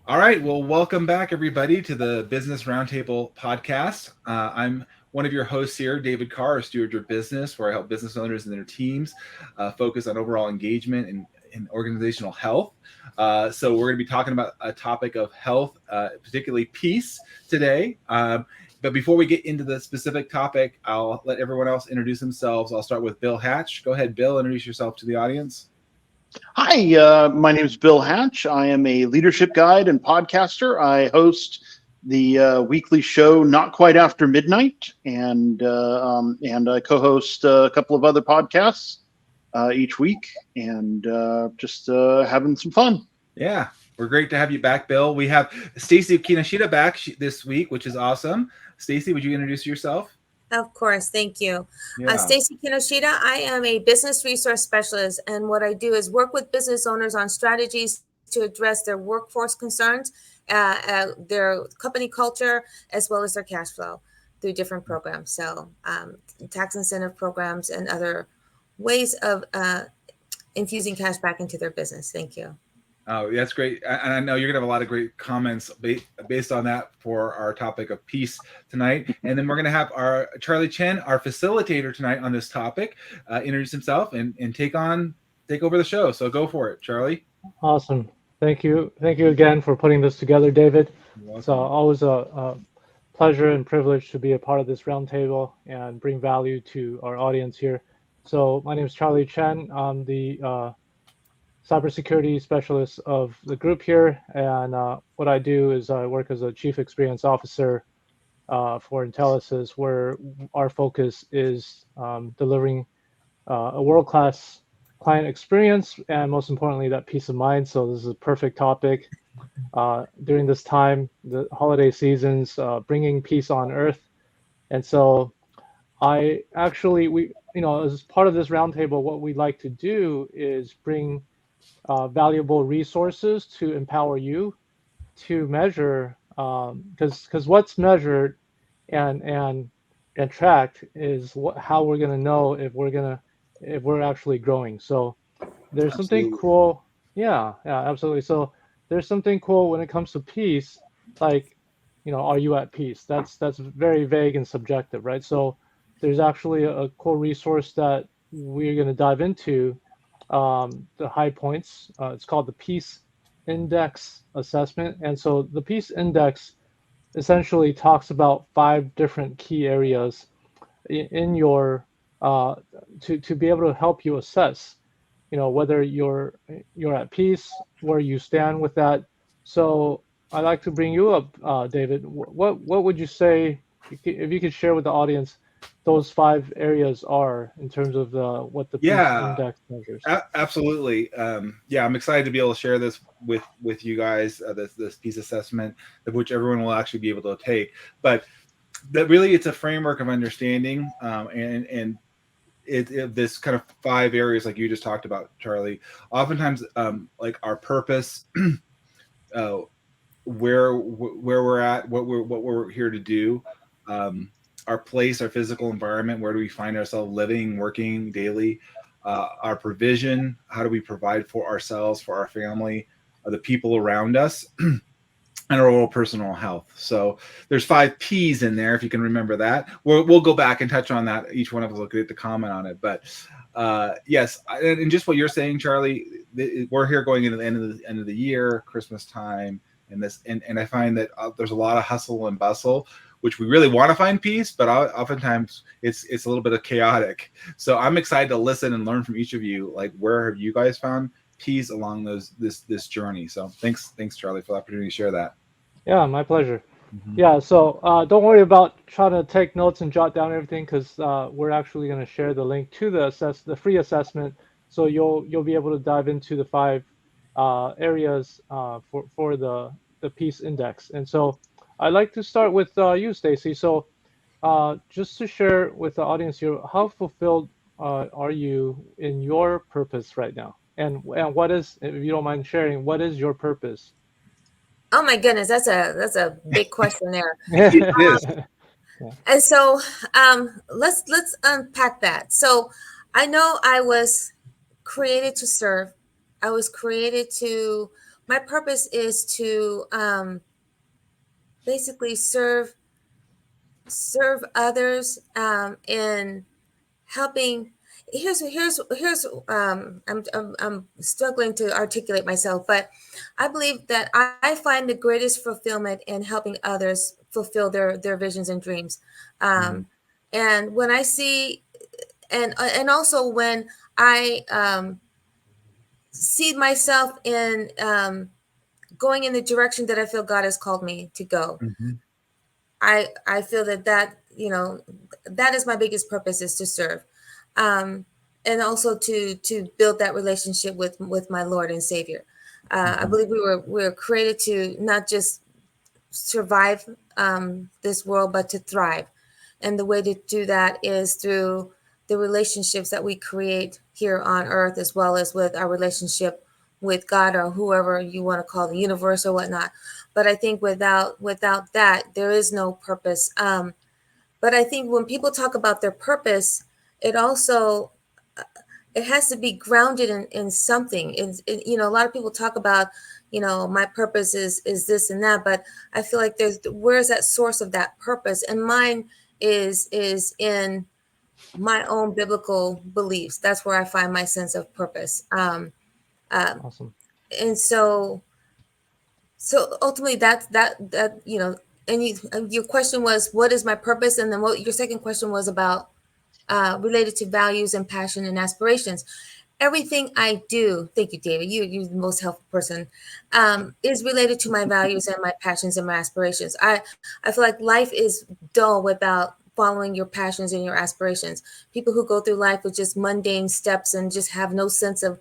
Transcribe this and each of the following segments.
All right. Well, welcome back, everybody, to the Business Roundtable Podcast. I'm one of your hosts here, David Carr, of Steward Your Business, where I help business owners and their teams focus on overall engagement and organizational health. So we're going to be talking about a topic of health, particularly peace today. But before we get into the specific topic, I'll let everyone else introduce themselves. I'll start with Bil Hatch. Go ahead, Bill. Introduce yourself to the audience. Hi, my name is Bil Hatch. I am a leadership guide and podcaster. I host the weekly show Not Quite After Midnight, and I co-host a couple of other podcasts each week, and just having some fun. Yeah, we're great to have you back, Bill. We have Stacey Kinoshita back this week, which is awesome. Stacey, would you introduce yourself? Of course, thank you. Yeah. Stacey Kinoshita, I am a business resource specialist, and what I do is work with business owners on strategies to address their workforce concerns, their company culture, as well as their cash flow through different programs. So tax incentive programs and other ways of infusing cash back into their business. Thank you. Oh, that's great. And I know you're going to have a lot of great comments based on that for our topic of peace tonight. And then we're going to have our Charlie Chen, our facilitator tonight on this topic, introduce himself and take over the show. So go for it, Charlie. Awesome. Thank you. Thank you again for putting this together, David. It's always a pleasure and privilege to be a part of this roundtable and bring value to our audience here. So my name is Charlie Chen. I'm the cybersecurity specialist of the group here, and what I do is I work as a chief experience officer for Intelisys, where our focus is delivering a world-class client experience, and most importantly, that peace of mind. So this is a perfect topic during this time, the holiday seasons, bringing peace on earth. And so we as part of this roundtable, what we like to do is bring valuable resources to empower you to measure, because what's measured and tracked is how we're going to know if we're actually growing. So there's something cool. Yeah, absolutely. So there's something cool when it comes to peace, like, are you at peace? That's very vague and subjective, right? So there's actually a cool resource that we're going to dive into, the high points. It's called the Peace Index Assessment. And so the Peace Index essentially talks about 5 different key areas in your to be able to help you assess, whether you're at peace, where you stand with that. So I'd like to bring you up, David. What would you say, if you could share with the audience, those 5 areas are in terms of what the Peace Index measures? Absolutely. I'm excited to be able to share this with you guys, this peace assessment, of which everyone will actually be able to take. But that really, it's a framework of understanding, and this kind of 5 areas like you just talked about, Charlie. Oftentimes, like our purpose, where we're at, what we're here to do. Our place, our physical environment, where do we find ourselves living, working daily, our provision, how do we provide for ourselves, for our family, the people around us, and our overall personal health. So there's 5 P's in there, if you can remember that. We'll go back and touch on that. Each one of us will get to comment on it. But yes, and just what you're saying, Charlie, we're here going into the end of the year, Christmas time, and I find that there's a lot of hustle and bustle, which we really want to find peace, but oftentimes it's a little bit of chaotic. So I'm excited to listen and learn from each of you. Like, where have you guys found peace along this journey? So thanks, Charlie, for the opportunity to share that. Yeah, my pleasure. Mm-hmm. Yeah, so don't worry about trying to take notes and jot down everything, because we're actually going to share the link to the free assessment, so you'll be able to dive into the 5 areas for the Peace Index. And so I'd like to start with you, Stacey. So just to share with the audience here, how fulfilled are you in your purpose right now? And what is, if you don't mind sharing, what is your purpose? Oh my goodness, that's a big question there. It is. And so let's unpack that. So I know I was created to serve. I was created to my purpose is to basically serve others in helping. I'm struggling to articulate myself, but I believe that I find the greatest fulfillment in helping others fulfill their visions and dreams. And when I see, and also when I see myself in going in the direction that I feel God has called me to go, I feel that that is my biggest purpose, is to serve, and also to build that relationship with my Lord and Savior. I believe we were created to not just survive this world, but to thrive. And the way to do that is through the relationships that we create here on earth, as well as with our relationship with God, or whoever you want to call the universe or whatnot. But I think without that, there is no purpose. But I think when people talk about their purpose, it also it has to be grounded in something. A lot of people talk about, my purpose is this and that, but I feel like where's that source of that purpose? And mine is in my own biblical beliefs. That's where I find my sense of purpose. Awesome. And so ultimately that and your question was, what is my purpose? And then what your second question was about, related to values and passion and aspirations. Everything I do, thank you, David, you're the most helpful person, is related to my values and my passions and my aspirations. I feel like life is dull without following your passions and your aspirations. People who go through life with just mundane steps and just have no sense of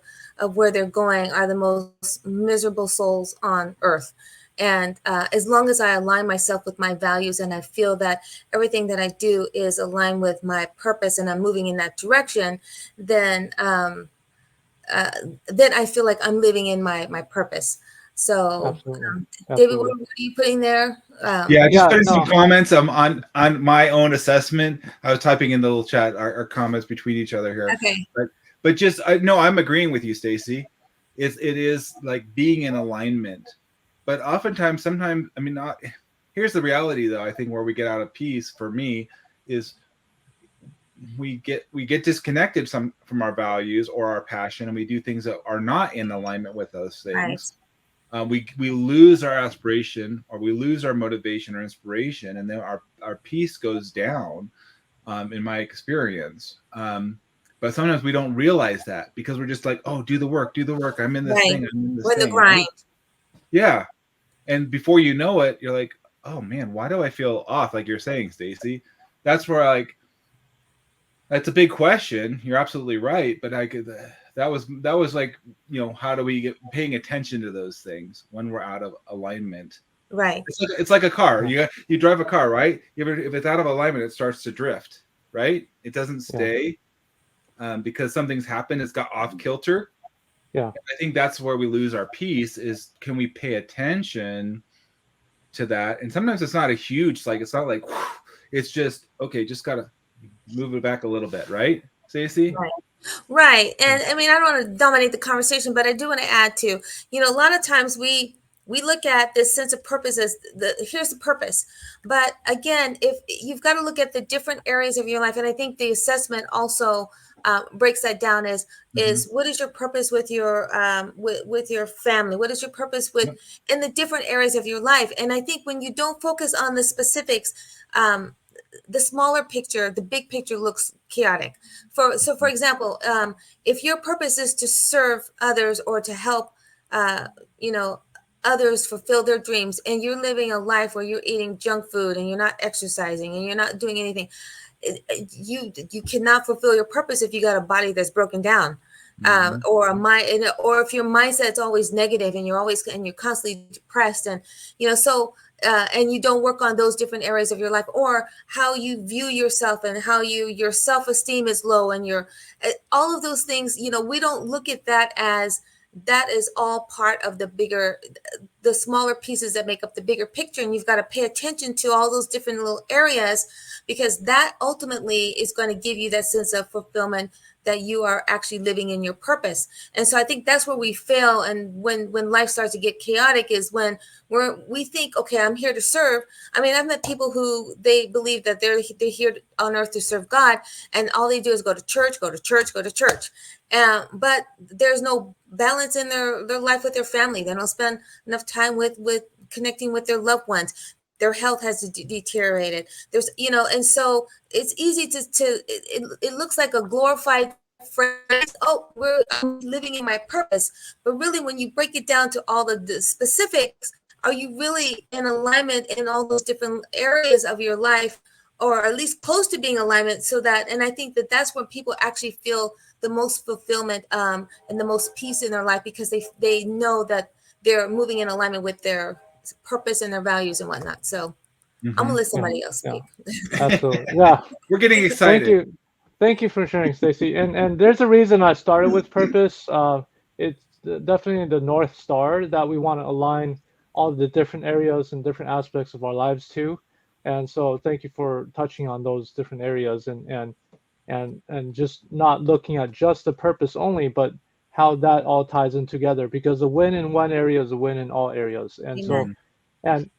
where they're going are the most miserable souls on earth. And as long as I align myself with my values, and I feel that everything that I do is aligned with my purpose, and I'm moving in that direction, then I feel like I'm living in my purpose. So, Absolutely. David, what are you putting there? Yeah, just putting some comments on my own assessment. I was typing in the little chat our comments between each other here. Okay. But just I'm agreeing with you, Stacey. It is like being in alignment. But oftentimes, sometimes, here's the reality, though. I think where we get out of peace, for me, is we get disconnected from our values or our passion, and we do things that are not in alignment with those things. Right. We lose our aspiration, or we lose our motivation or inspiration, and then our peace goes down, in my experience. But sometimes we don't realize that, because we're just like, oh, do the work. I'm in this thing. I'm in this thing. We're in the grind. Right? Yeah. And before you know it, you're like, oh man, why do I feel off? Like you're saying, Stacey, that's where that's a big question. You're absolutely right. But that was like, how do we get paying attention to those things when we're out of alignment? Right. It's like a car. You drive a car, right? If it's out of alignment, it starts to drift, right? It doesn't stay, because something's happened. It's got off kilter. Yeah, I think that's where we lose our peace, is can we pay attention to that? And sometimes it's not a huge, it's not like, whew, it's just, okay, just got to move it back a little bit. Right, Stacey? Right. And I don't want to dominate the conversation, but I do want to add to, a lot of times we look at this sense of purpose as here's the purpose. But again, if you've got to look at the different areas of your life, and I think the assessment also breaks that down is what is your purpose with your family? What is your purpose in the different areas of your life? And I think when you don't focus on the specifics, the smaller picture, the big picture looks chaotic. For example, if your purpose is to serve others or to help, others fulfill their dreams, and you're living a life where you're eating junk food and you're not exercising and you're not doing anything, you cannot fulfill your purpose if you got a body that's broken down, or a mind, or if your mindset's always negative and you're constantly depressed, and and you don't work on those different areas of your life, or how you view yourself and how your self-esteem is low, and all of those things, we don't look at that as that is all part of the smaller pieces that make up the bigger picture. And you've got to pay attention to all those different little areas, because that ultimately is going to give you that sense of fulfillment, that you are actually living in your purpose. And so I think that's where we fail. And when life starts to get chaotic is when we think, okay, I'm here to serve. I mean, I've met people who they believe that they're here on earth to serve God, and all they do is go to church. But there's no balance in their life with their family. They don't spend enough time with connecting with their loved ones. Their health has deteriorated. There's, and so it's easy it looks like a glorified phrase. Oh, I'm living in my purpose. But really, when you break it down to all of the specifics, are you really in alignment in all those different areas of your life, or at least close to being alignment? And I think that's when people actually feel the most fulfillment and the most peace in their life, because they know that they're moving in alignment with their purpose and their values and whatnot. So I'm gonna let somebody else speak. Absolutely. Yeah. We're getting excited. Thank you for sharing, Stacey. And there's a reason I started with purpose. It's definitely the North Star that we want to align all the different areas and different aspects of our lives to. And so thank you for touching on those different areas and just not looking at just the purpose only, but how that all ties in together, because a win in one area is a win in all areas. And Amen.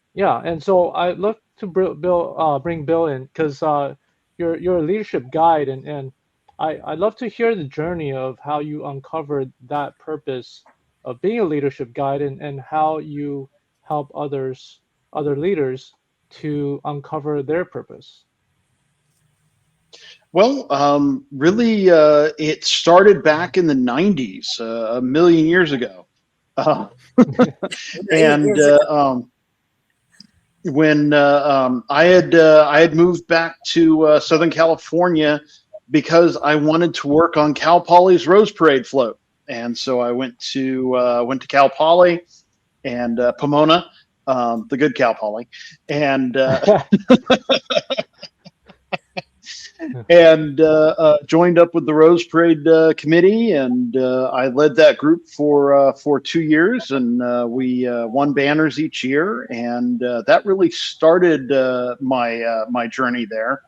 so I love to bring Bil in, because you're a leadership guide, and I'd love to hear the journey of how you uncovered that purpose of being a leadership guide, and how you help other leaders to uncover their purpose. Well, really, it started back in the 90s, a million years ago. And when I had moved back to Southern California because I wanted to work on Cal Poly's Rose Parade float. And so I went to Cal Poly and Pomona, the good Cal Poly, and and joined up with the Rose Parade committee, and I led that group for 2 years, and we won banners each year, and that really started my journey there.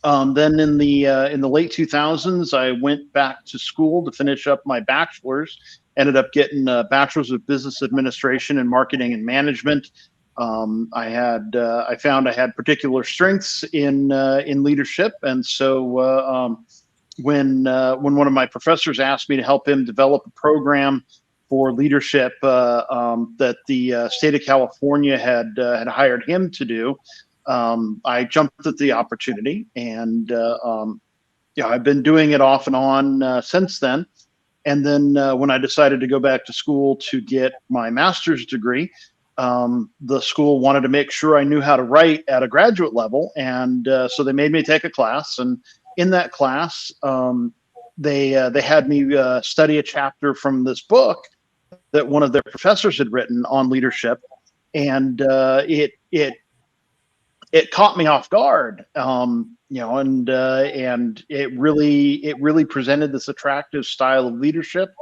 Then in the late 2000s, I went back to school to finish up my bachelor's. Ended up getting a bachelor's of business administration and marketing and management. I found I had particular strengths in leadership, and so when one of my professors asked me to help him develop a program for leadership that the state of California had hired him to do, I jumped at the opportunity, and I've been doing it off and on since then. And then when I decided to go back to school to get my master's degree, the school wanted to make sure I knew how to write at a graduate level, and so they made me take a class. And in that class, they had me study a chapter from this book that one of their professors had written on leadership, and it caught me off guard, and it really presented this attractive style of leadership,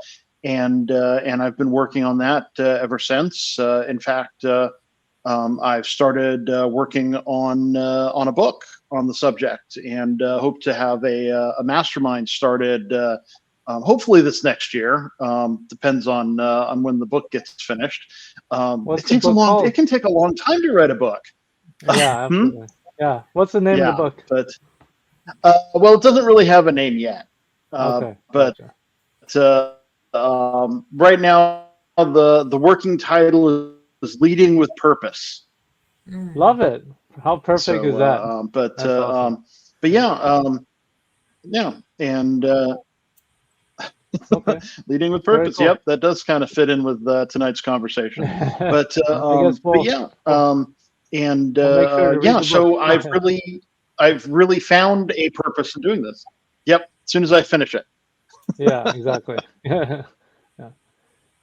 and I've been working on that ever since. In fact, I've started working on a book on the subject, and hope to have a mastermind started hopefully this next year. Depends on when the book gets finished. It can take a long time to write a book. Yeah, absolutely. Yeah. What's the name of the book? But well, it doesn't really have a name yet. Okay. But Gotcha. right now, the working title is Leading with Purpose. Love it. How perfect is that? Awesome. But yeah, and Okay. Leading with Purpose. Cool. Yep, that does kind of fit in with tonight's conversation. But and so I've really found a purpose in doing this. Yep, as soon as I finish it. Yeah, exactly. Yeah.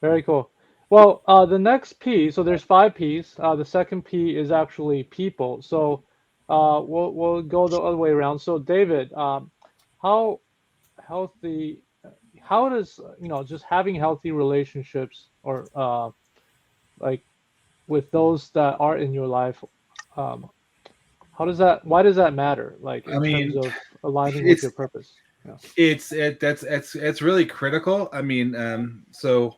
Very cool. Well, the next P, so there's 5 Ps. The second P is actually people. So we'll go the other way around. So David, how does, just having healthy relationships, or like with those that are in your life, why does that matter? Like in terms of aligning with your purpose? It's really critical. I mean, so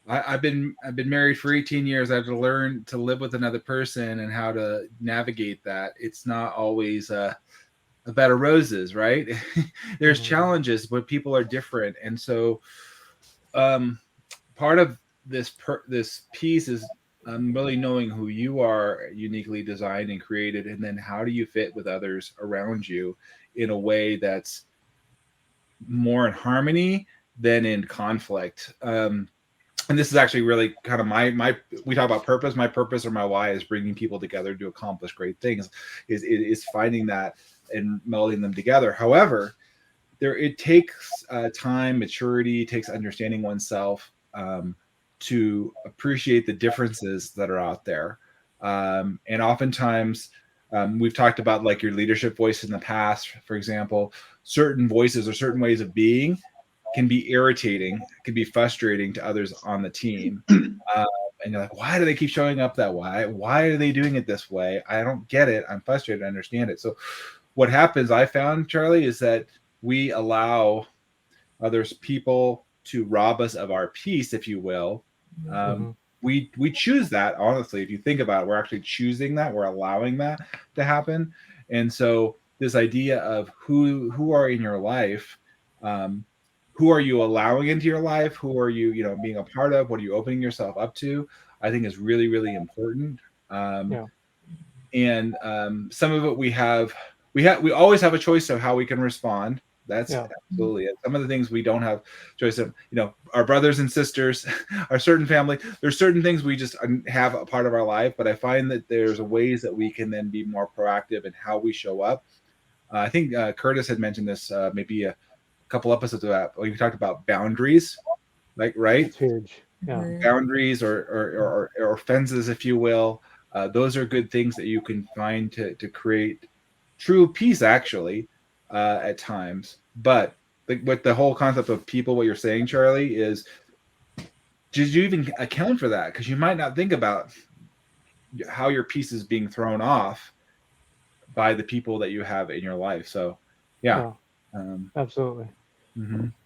I've been married for 18 years. I have to learn to live with another person and how to navigate that. It's not always a bed of roses, right? There's challenges, but people are different, and so part of this piece is really knowing who you are uniquely designed and created, and then how do you fit with others around you in a way that's more in harmony than in conflict. And this is actually really kind of my we talk about purpose. My purpose or my why is bringing people together to accomplish great things, is finding that and melding them together. However, it takes time, maturity, it takes understanding oneself to appreciate the differences that are out there. And oftentimes we've talked about like your leadership voice in the past, for example, certain voices or certain ways of being can be irritating, can be frustrating to others on the team. And you're like, why do they keep showing up that way? Why are they doing it this way? I don't get it. I'm frustrated. I understand it. So what happens, I found, Charlie, is that we allow others people to rob us of our peace, if you will. We choose that, honestly. If you think about it, we're actually choosing that. We're allowing that to happen. And so this idea of who are in your life, who are you allowing into your life? Who are you, being a part of? What are you opening yourself up to? I think is really, really important. And some of it we always have a choice of how we can respond. That's absolutely it. Some of the things we don't have choice of, our brothers and sisters, our certain family, there's certain things we just have a part of our life, but I find that there's ways that we can then be more proactive in how we show up. I think Curtis had mentioned this maybe a couple episodes of that. We talked about boundaries, right? It's huge. Yeah. Boundaries or fences, if you will. Those are good things that you can find to create true peace, actually, at times. But with the whole concept of people, what you're saying, Charlie, is did you even account for that? Because you might not think about how your peace is being thrown off by the people that you have in your life. So, yeah. Absolutely.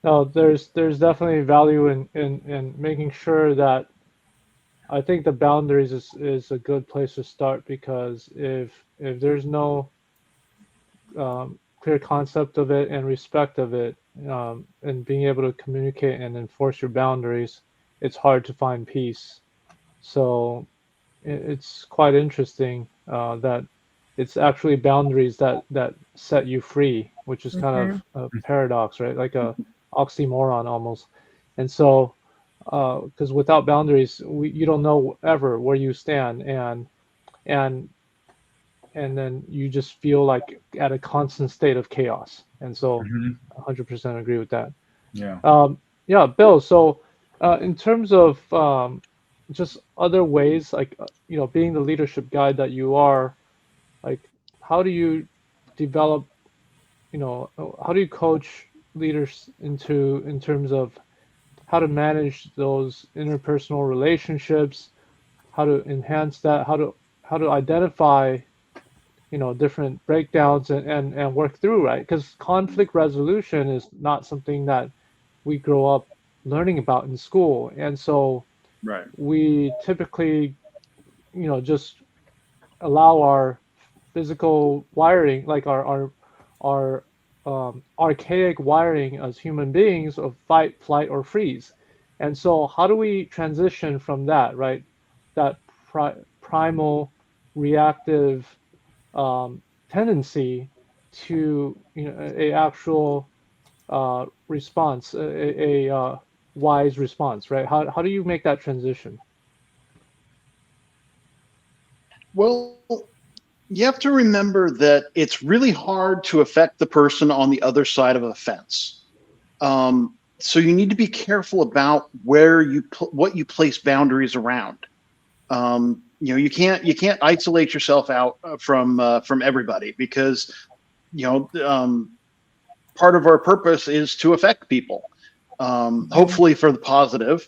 No, there's definitely value in making sure that I think the boundaries is a good place to start, because if there's no clear concept of it and respect of it, and being able to communicate and enforce your boundaries, it's hard to find peace. So it's quite interesting that it's actually boundaries that set you free, which is kind of a paradox, right? Like a oxymoron almost. And so, because without boundaries, you don't know ever where you stand, and then you just feel like at a constant state of chaos. And so, 100% agree with that. Yeah. Bill. So, in terms of just other ways, like being the leadership guide that you are, like, how do you develop, how do you coach leaders in terms of how to manage those interpersonal relationships, how to enhance that, how to identify, different breakdowns and work through, right? Because conflict resolution is not something that we grow up learning about in school. And so we typically, just allow our physical wiring, like our archaic wiring as human beings of fight, flight, or freeze. And so how do we transition from that, right? That primal reactive tendency to a actual response, a wise response, right? How do you make that transition? Well, you have to remember that it's really hard to affect the person on the other side of a fence. So you need to be careful about where what you place boundaries around. You can't isolate yourself out from everybody, because part of our purpose is to affect people, hopefully for the positive.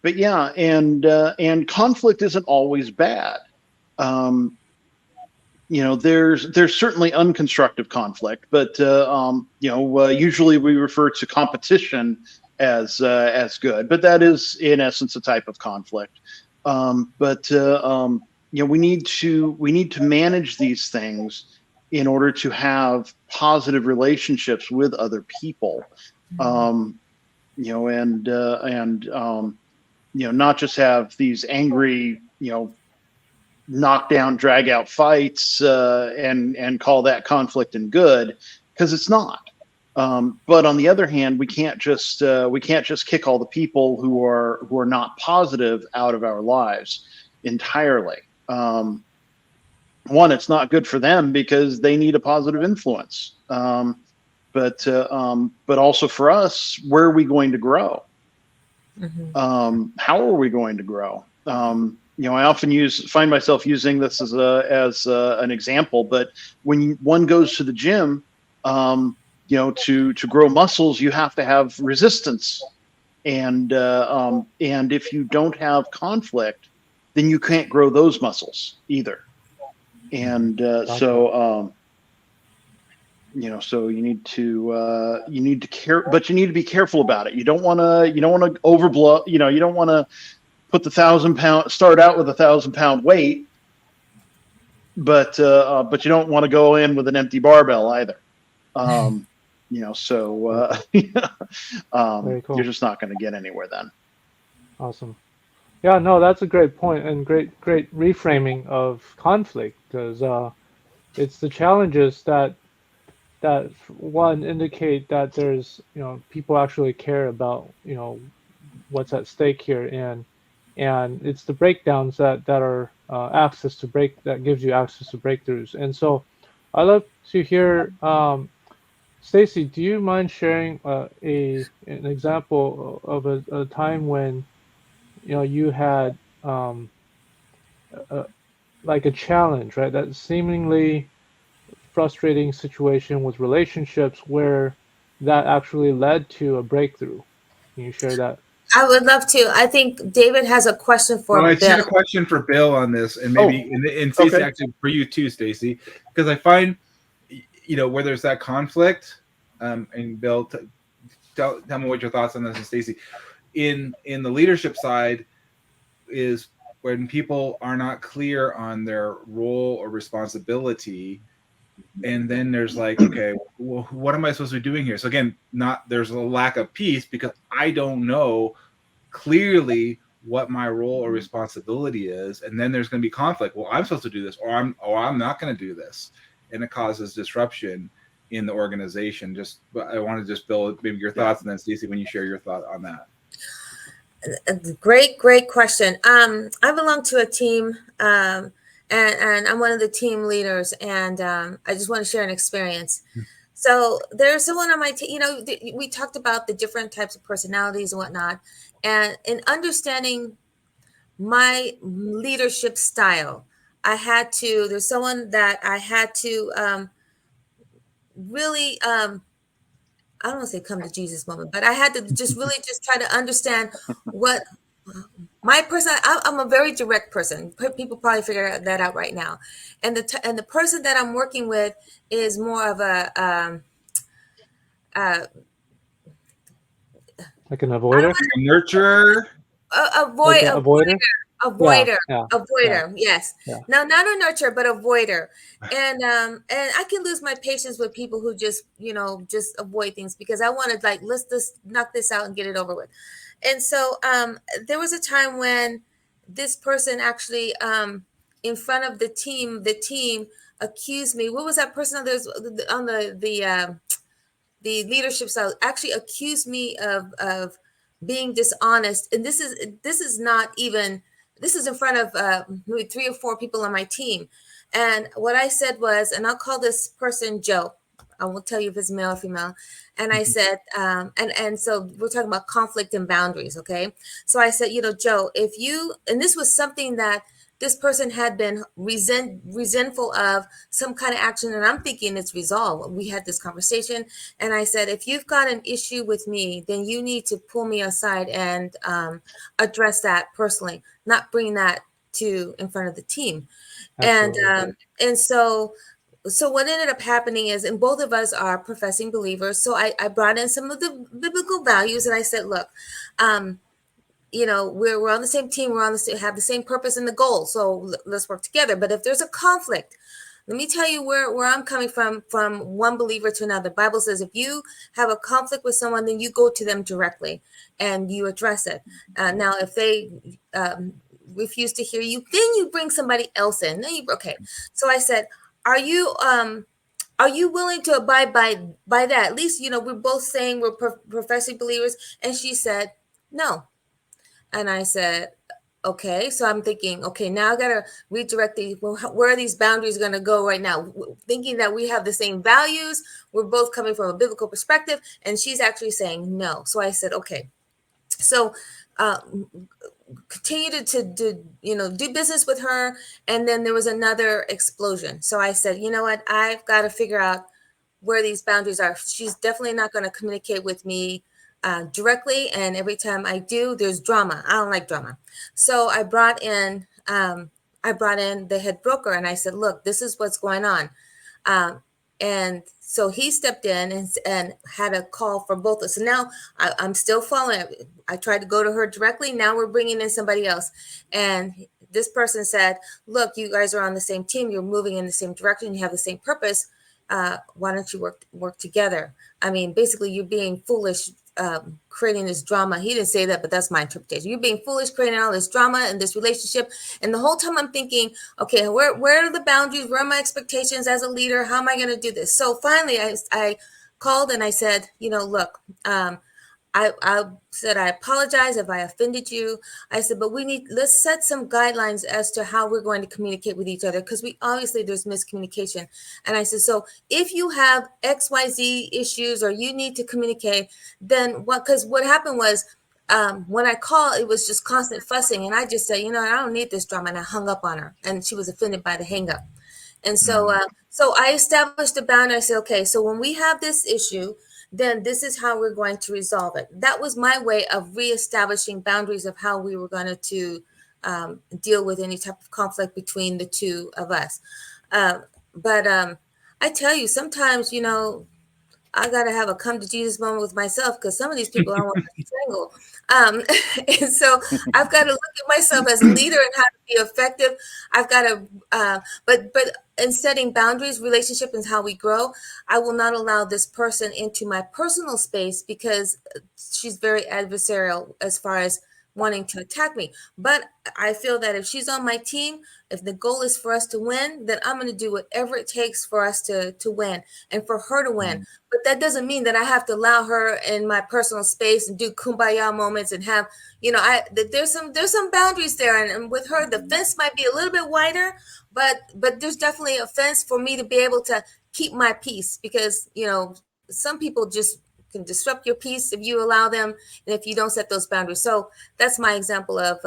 But yeah, and conflict isn't always bad. there's certainly unconstructive conflict, but usually we refer to competition as good, but that is in essence a type of conflict. We need to manage these things in order to have positive relationships with other people, not just have these angry, knockdown, drag out fights and call that conflict and good, because it's not. But on the other hand, we can't just kick all the people who are not positive out of our lives entirely. One, it's not good for them because they need a positive influence. But also for us, where are we going to grow? How are we going to grow? I often find myself using this as an example. But when one goes to the gym, to grow muscles, you have to have resistance, and if you don't have conflict, then you can't grow those muscles either. And so you need to care, but you need to be careful about it. You don't want to overblow. You don't want to put start out with 1,000-pound weight, but you don't want to go in with an empty barbell either. Very cool. You're just not going to get anywhere then. Awesome. Yeah, no, that's a great point, and great reframing of conflict, because it's the challenges that one indicate that there's people actually care about what's at stake here, and it's the breakdowns that are that gives you access to breakthroughs. And so I'd love to hear, Stacey, do you mind sharing an example of a time when you had like a challenge, right? That seemingly frustrating situation with relationships where that actually led to a breakthrough. Can you share that? I would love to. I think David has a question for Bill. I had a question for Bill on this, and maybe and Stacey, okay. Actually for you too, Stacey, because I find where there's that conflict, and Bill, tell me what your thoughts on this, and Stacey, in the leadership side, is when people are not clear on their role or responsibility, and then there's like, okay, well, what am I supposed to be doing here? So again, there's a lack of peace because I don't know clearly what my role or responsibility is, and then there's going to be conflict. Well, I'm supposed to do this, or I'm not going to do this, and it causes disruption in the organization. I want to build maybe your thoughts, and then Stacey, when you share your thought on that. Great question. I belong to a team, and I'm one of the team leaders, and I just want to share an experience. So there's someone on my team, we talked about the different types of personalities and whatnot, and in understanding my leadership style, there's someone that I had to really, I don't want to say come to Jesus moment, but I had to just really just try to understand what my person. I'm a very direct person. People probably figure that out right now. And the person that I'm working with is more of a like an avoider, a nurturer, avoider. Yeah. Yes. Yeah. No, not a nurturer, but avoider. And I can lose my patience with people who just avoid things because I want to let's just knock this out and get it over with. And so there was a time when this person actually in front of the team accused me. What was that person on the leadership side actually accused me of being dishonest? And this is not even. This is in front of maybe 3 or 4 people on my team. And what I said was, and I'll call this person Joe. I won't tell you if it's male or female. And I said, and so we're talking about conflict and boundaries, okay? So I said, Joe, and this was something that this person had been resentful of some kind of action, and I'm thinking it's resolved. We had this conversation, and I said, if you've got an issue with me, then you need to pull me aside and address that personally, not bring that in front of the team. Absolutely. And so what ended up happening is, and both of us are professing believers, so I brought in some of the biblical values, and I said, look, we're on the same team, have the same purpose and the goal, so let's work together. But if there's a conflict, let me tell you where I'm coming from one believer to another. The Bible says if you have a conflict with someone, then you go to them directly and you address it. Now, if they refuse to hear you, then you bring somebody else in. Okay. So I said, are you willing to abide by that? At least, we're both saying we're professing believers. And she said, no. And I said, okay. So I'm thinking, okay, now I got to redirect where are these boundaries going to go right now? Thinking that we have the same values. We're both coming from a biblical perspective. And she's actually saying no. So I said, okay. So continue to do business with her. And then there was another explosion. So I said, you know what? I've got to figure out where these boundaries are. She's definitely not going to communicate with me directly, and every time I do, there's drama. I don't like drama. So I brought in the head broker, and I said, look, this is what's going on. And so he stepped in and had a call for both of us. So now I'm still following. I tried to go to her directly. Now we're bringing in somebody else. And this person said, look, you guys are on the same team. You're moving in the same direction. You have the same purpose. Why don't you work together? I mean, basically, you're being foolish, creating this drama. He didn't say that, but that's my interpretation. You're being foolish, creating all this drama in this relationship. And the whole time I'm thinking, okay, where are the boundaries? Where are my expectations as a leader? How am I going to do this? So finally, I called and I said, look, I said, I apologize if I offended you. I said, but let's set some guidelines as to how we're going to communicate with each other, because there's miscommunication. And I said, so if you have XYZ issues or you need to communicate, then because what happened was, when I called, it was just constant fussing. And I just said, I don't need this drama. And I hung up on her, and she was offended by the hang up. And so, so I established a boundary. I said, okay, so when we have this issue, then this is how we're going to resolve it. That was my way of reestablishing boundaries of how we were going to deal with any type of conflict between the two of us. But I tell you, sometimes, I got to have a come to Jesus moment with myself, because some of these people I want to strangle. And so I've got to look at myself as a leader and how to be effective. I've got to, but in setting boundaries, relationship is how we grow. I will not allow this person into my personal space, because she's very adversarial as far as wanting to attack me. But I feel that if she's on my team, if the goal is for us to win, then I'm going to do whatever it takes for us to win and for her to win. But that doesn't mean that I have to allow her in my personal space and do kumbaya moments and have, there's some boundaries there. And with her, the fence might be a little bit wider, but there's definitely a fence for me to be able to keep my peace, because, some people just can disrupt your peace if you allow them, and if you don't set those boundaries. So that's my example of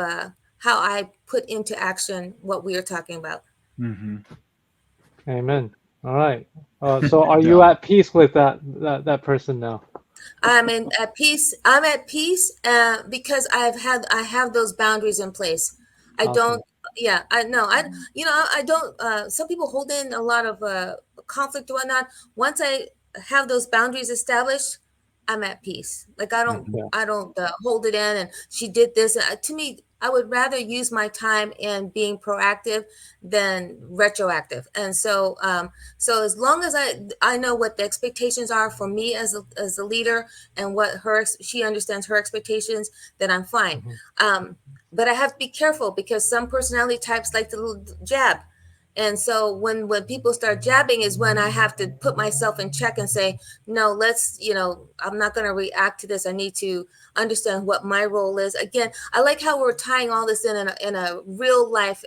how I put into action what we are talking about. Mm-hmm. Amen. All right. So are you at peace with that person now? I'm at peace. I'm at peace because I have those boundaries in place. I don't. Yeah, I know. I don't. Some people hold in a lot of conflict or whatnot. Once I have those boundaries established, I'm at peace. Like I don't hold it in. And she did this. To me, I would rather use my time in being proactive than retroactive. And so, so as long as I know what the expectations are for me as a leader, and what she understands her expectations, then I'm fine. But I have to be careful, because some personality types like to jab. And so when people start jabbing is when I have to put myself in check and say, no, I'm not going to react to this. I need to understand what my role is. Again, I like how we're tying all this in a real life,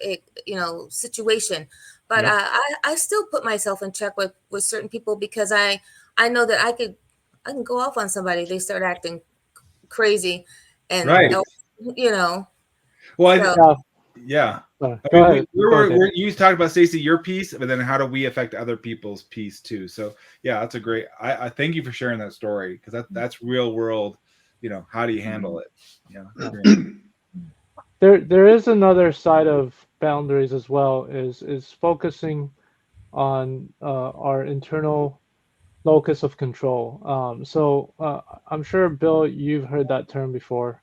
situation. But I still put myself in check with certain people, because I know that I can go off on somebody. They start acting crazy, and right. Well, yeah. You talked about, Stacey, your piece, but then how do we affect other people's piece too? So yeah, that's a great. I thank you for sharing that story, because that's real world. How do you handle it? Yeah. There is another side of boundaries as well is focusing on our internal locus of control. I'm sure, Bill, you've heard that term before.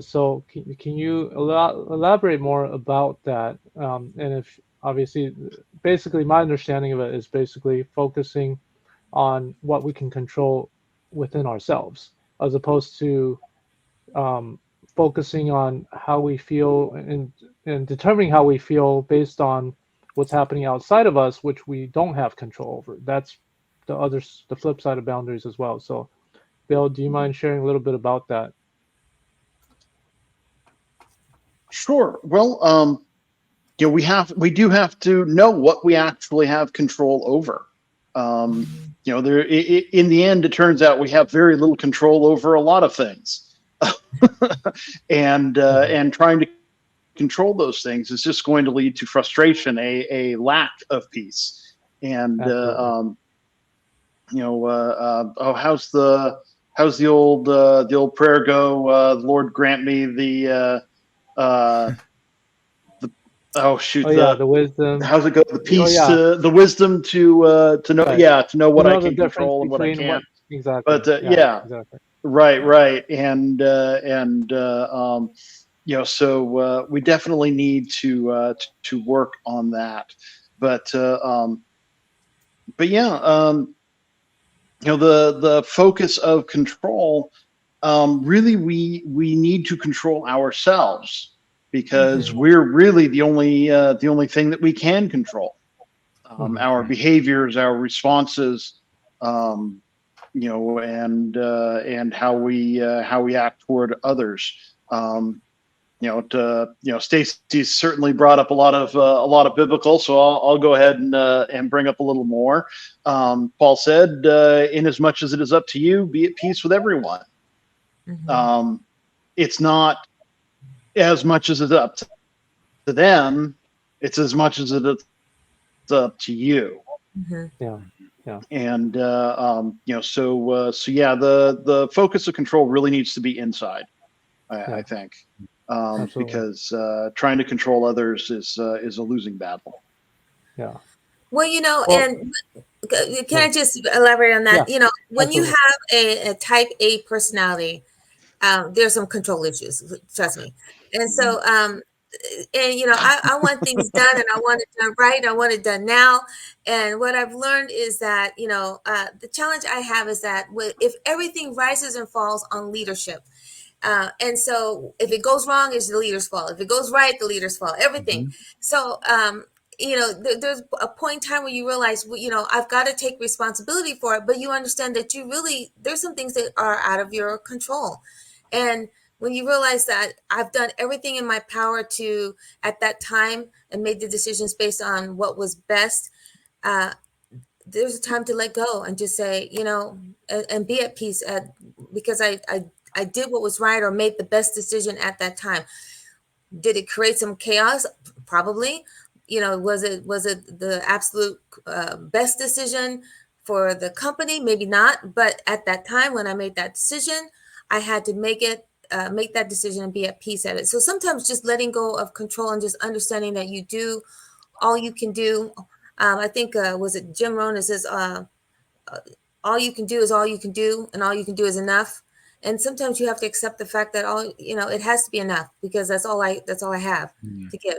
So can you elaborate more about that? And if obviously, basically, my understanding of it is basically focusing on what we can control within ourselves, as opposed to focusing on how we feel and determining how we feel based on what's happening outside of us, which we don't have control over. That's the flip side of boundaries as well. So, Bill, do you mind sharing a little bit about that? Sure. Well, we do have to know what we actually have control over. There in the end, it turns out we have very little control over a lot of things, and trying to control those things is just going to lead to frustration, a lack of peace, and how's the old prayer go? Lord, grant me the wisdom. How's it go? The peace, the wisdom to know, right. to know what I can control and what I can't. Exactly. But exactly. Right, and so we definitely need to work on that. But the focus of control, really we need to control ourselves, because we're really the only thing that we can control. Our behaviors, our responses, and how we act toward others. Stacey's certainly brought up a lot of biblical, so I'll go ahead and bring up a little more. Paul said, "Inasmuch as it is up to you, be at peace with everyone." It's not as much as it's up to them; it's as much as it's up to you. Yeah. And the focus of control really needs to be inside. I think. Because trying to control others is a losing battle. Yeah. Well, and can I just elaborate on that? Yeah, when absolutely. you have a type A personality, there's some control issues, trust me. And so, I want things done, and I want it done right. I want it done now. And what I've learned is that, the challenge I have is that if everything rises and falls on leadership, and so if it goes wrong, it's the leader's fault. If it goes right, the leader's fault, everything. So, there's a point in time where you realize, I've got to take responsibility for it, but you understand that there's some things that are out of your control. And when you realize that I've done everything in my power to, at that time, and made the decisions based on what was best, there's a time to let go and just say, and be at peace because I did what was right or made the best decision at that time. Did it create some chaos? Probably. Was it the absolute best decision for the company? Maybe not. But at that time when I made that decision, I had to make that decision and be at peace at it. So sometimes just letting go of control and just understanding that you do all you can do. I think was it Jim Rohn says, all you can do is all you can do, and all you can do is enough. And sometimes you have to accept the fact that it has to be enough, because that's all I have to give,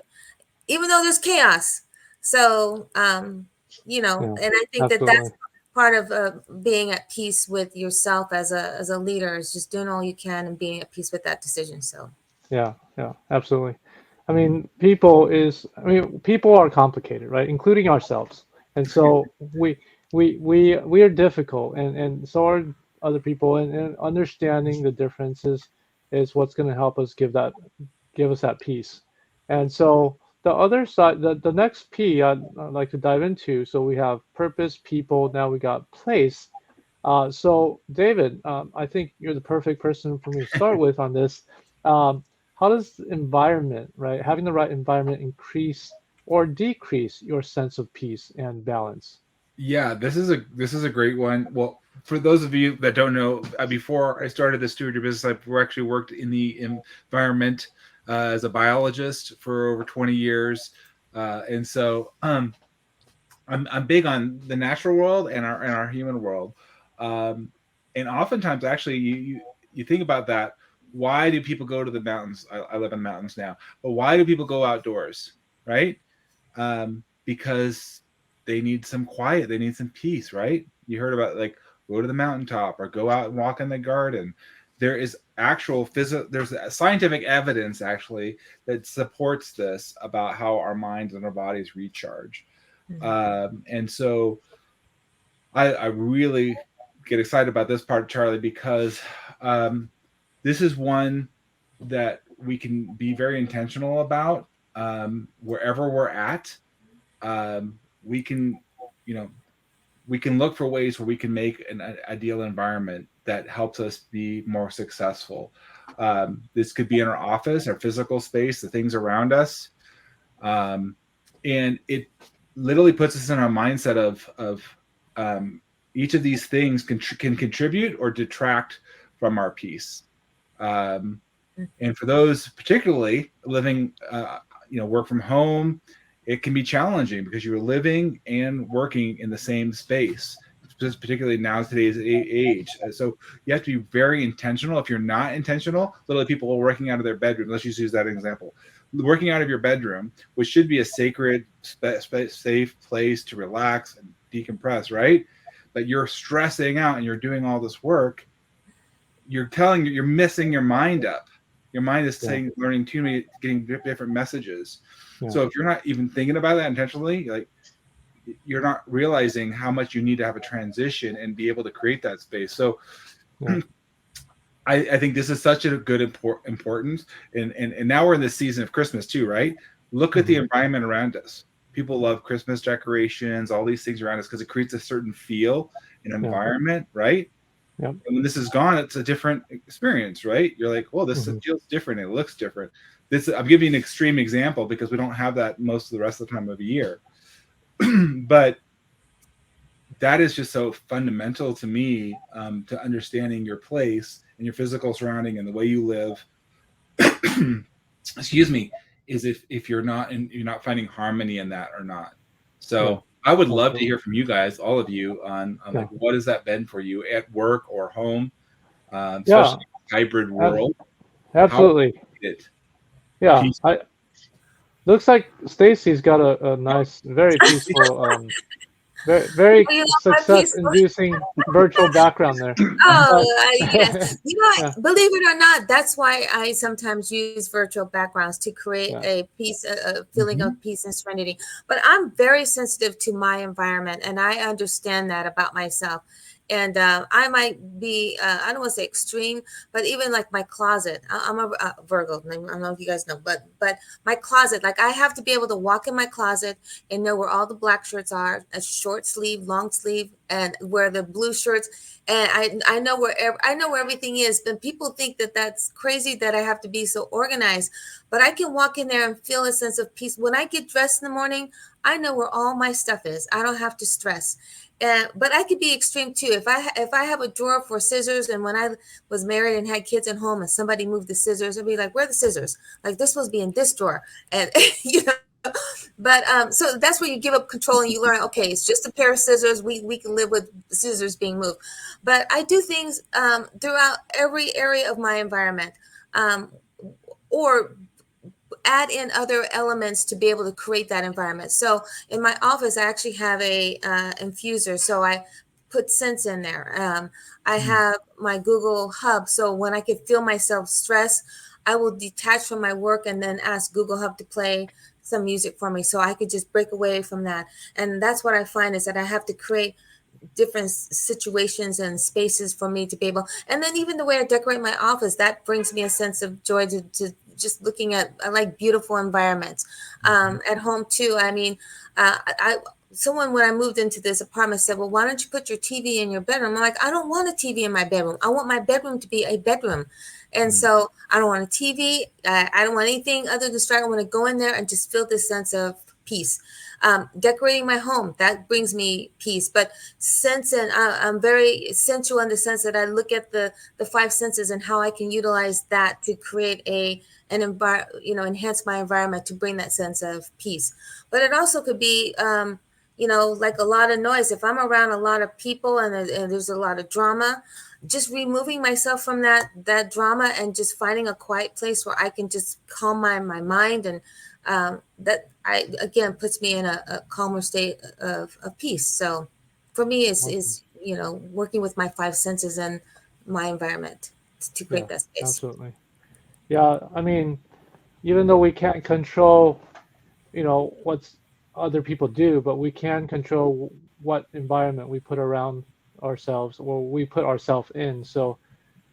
even though there's chaos. So, and I think that's part of being at peace with yourself as a leader, is just doing all you can and being at peace with that decision. So, yeah, absolutely. I mean, people are complicated, right? Including ourselves. And so we are difficult, and so are other people, and understanding the differences is what's going to help us give us that peace. And so the other side, the next P I'd like to dive into. So we have purpose, people. Now we got place. So David, I think you're the perfect person for me to start with on this. How does the environment, right, having the right environment, increase or decrease your sense of peace and balance? Yeah, this is a great one. Well, for those of you that don't know, before I started the Steward Your Business, I've actually worked in the environment as a biologist for over 20 years. And so I'm big on the natural world and our human world. And oftentimes, actually, you think about that. Why do people go to the mountains? I live in the mountains now, but why do people go outdoors, right? Because they need some quiet, they need some peace, right? You heard about like go to the mountaintop or go out and walk in the garden. There is actual there's scientific evidence actually that supports this about how our minds and our bodies recharge. And so I really get excited about this part, Charlie, because this is one that we can be very intentional about wherever we're at. We can, we can look for ways where we can make an ideal environment that helps us be more successful. This could be in our office, our physical space, the things around us. And it literally puts us in our mindset of each of these things can contribute or detract from our peace. And for those particularly living, work from home, it can be challenging because you're living and working in the same space, particularly now today's age. So you have to be very intentional. If you're not intentional, literally people are working out of their bedroom. Let's just use that example. Working out of your bedroom, which should be a sacred, safe place to relax and decompress, right? But you're stressing out and you're doing all this work. You're messing your mind up. Your mind is learning too many, getting different messages. Yeah. So if you're not even thinking about that intentionally, like you're not realizing how much you need to have a transition and be able to create that space. So I think this is such a good importance. And now we're in this season of Christmas too, right? Look at the environment around us. People love Christmas decorations, all these things around us because it creates a certain feel and environment, right? Yep. And when this is gone, it's a different experience, right? You're like, well, this feels different. It looks different. I'm giving you an extreme example because we don't have that most of the rest of the time of the year. But that is just so fundamental to me, to understanding your place and your physical surrounding and the way you live. Excuse me, is if you're not finding harmony in that or not. So I would love to hear from you guys, all of you, on like what has that been for you at work or home, especially in a hybrid world. Absolutely. Yeah, looks like Stacey's got a nice, very peaceful, very success-inducing virtual background there. Yes. Believe it or not, that's why I sometimes use virtual backgrounds to create a feeling of peace and serenity. But I'm very sensitive to my environment, and I understand that about myself. And I might be, I don't want to say extreme, but even like my closet, I'm a Virgo. I don't know if you guys know, but my closet, like I have to be able to walk in my closet and know where all the black shirts are, a short sleeve, long sleeve, and where the blue shirts. And I know where everything is. But people think that that's crazy that I have to be so organized. But I can walk in there and feel a sense of peace. When I get dressed in the morning, I know where all my stuff is. I don't have to stress. But I could be extreme too. If I have a drawer for scissors, and when I was married and had kids at home, and somebody moved the scissors, I'd be like, "Where are the scissors? Like this supposed to be in this drawer." And But so that's where you give up control and you learn. Okay, it's just a pair of scissors. We can live with the scissors being moved. But I do things throughout every area of my environment, or add in other elements to be able to create that environment. So in my office, I actually have a infuser. So I put scents in there. I have my Google Hub. So when I can feel myself stress, I will detach from my work and then ask Google Hub to play some music for me. So I could just break away from that. And that's what I find is that I have to create different situations and spaces for me to be able, and then even the way I decorate my office, that brings me a sense of joy to just looking at, I like beautiful environments. At home too. I mean, someone, when I moved into this apartment, said, well, why don't you put your TV in your bedroom? I'm like, I don't want a TV in my bedroom. I want my bedroom to be a bedroom. And so I don't want a TV. I don't want anything other than distract. I want to go in there and just feel this sense of peace. Decorating my home, that brings me peace. But sense, and I'm very sensual in the sense that I look at the five senses and how I can utilize that to create enhance my environment to bring that sense of peace. But it also could be, like a lot of noise. If I'm around a lot of people and there's a lot of drama, just removing myself from that drama and just finding a quiet place where I can just calm my mind, and that again puts me in a calmer state of peace. So for me is working with my five senses and my environment to create that space. Absolutely. Yeah, I mean, even though we can't control, what's other people do, but we can control what environment we put around ourselves or we put ourselves in. So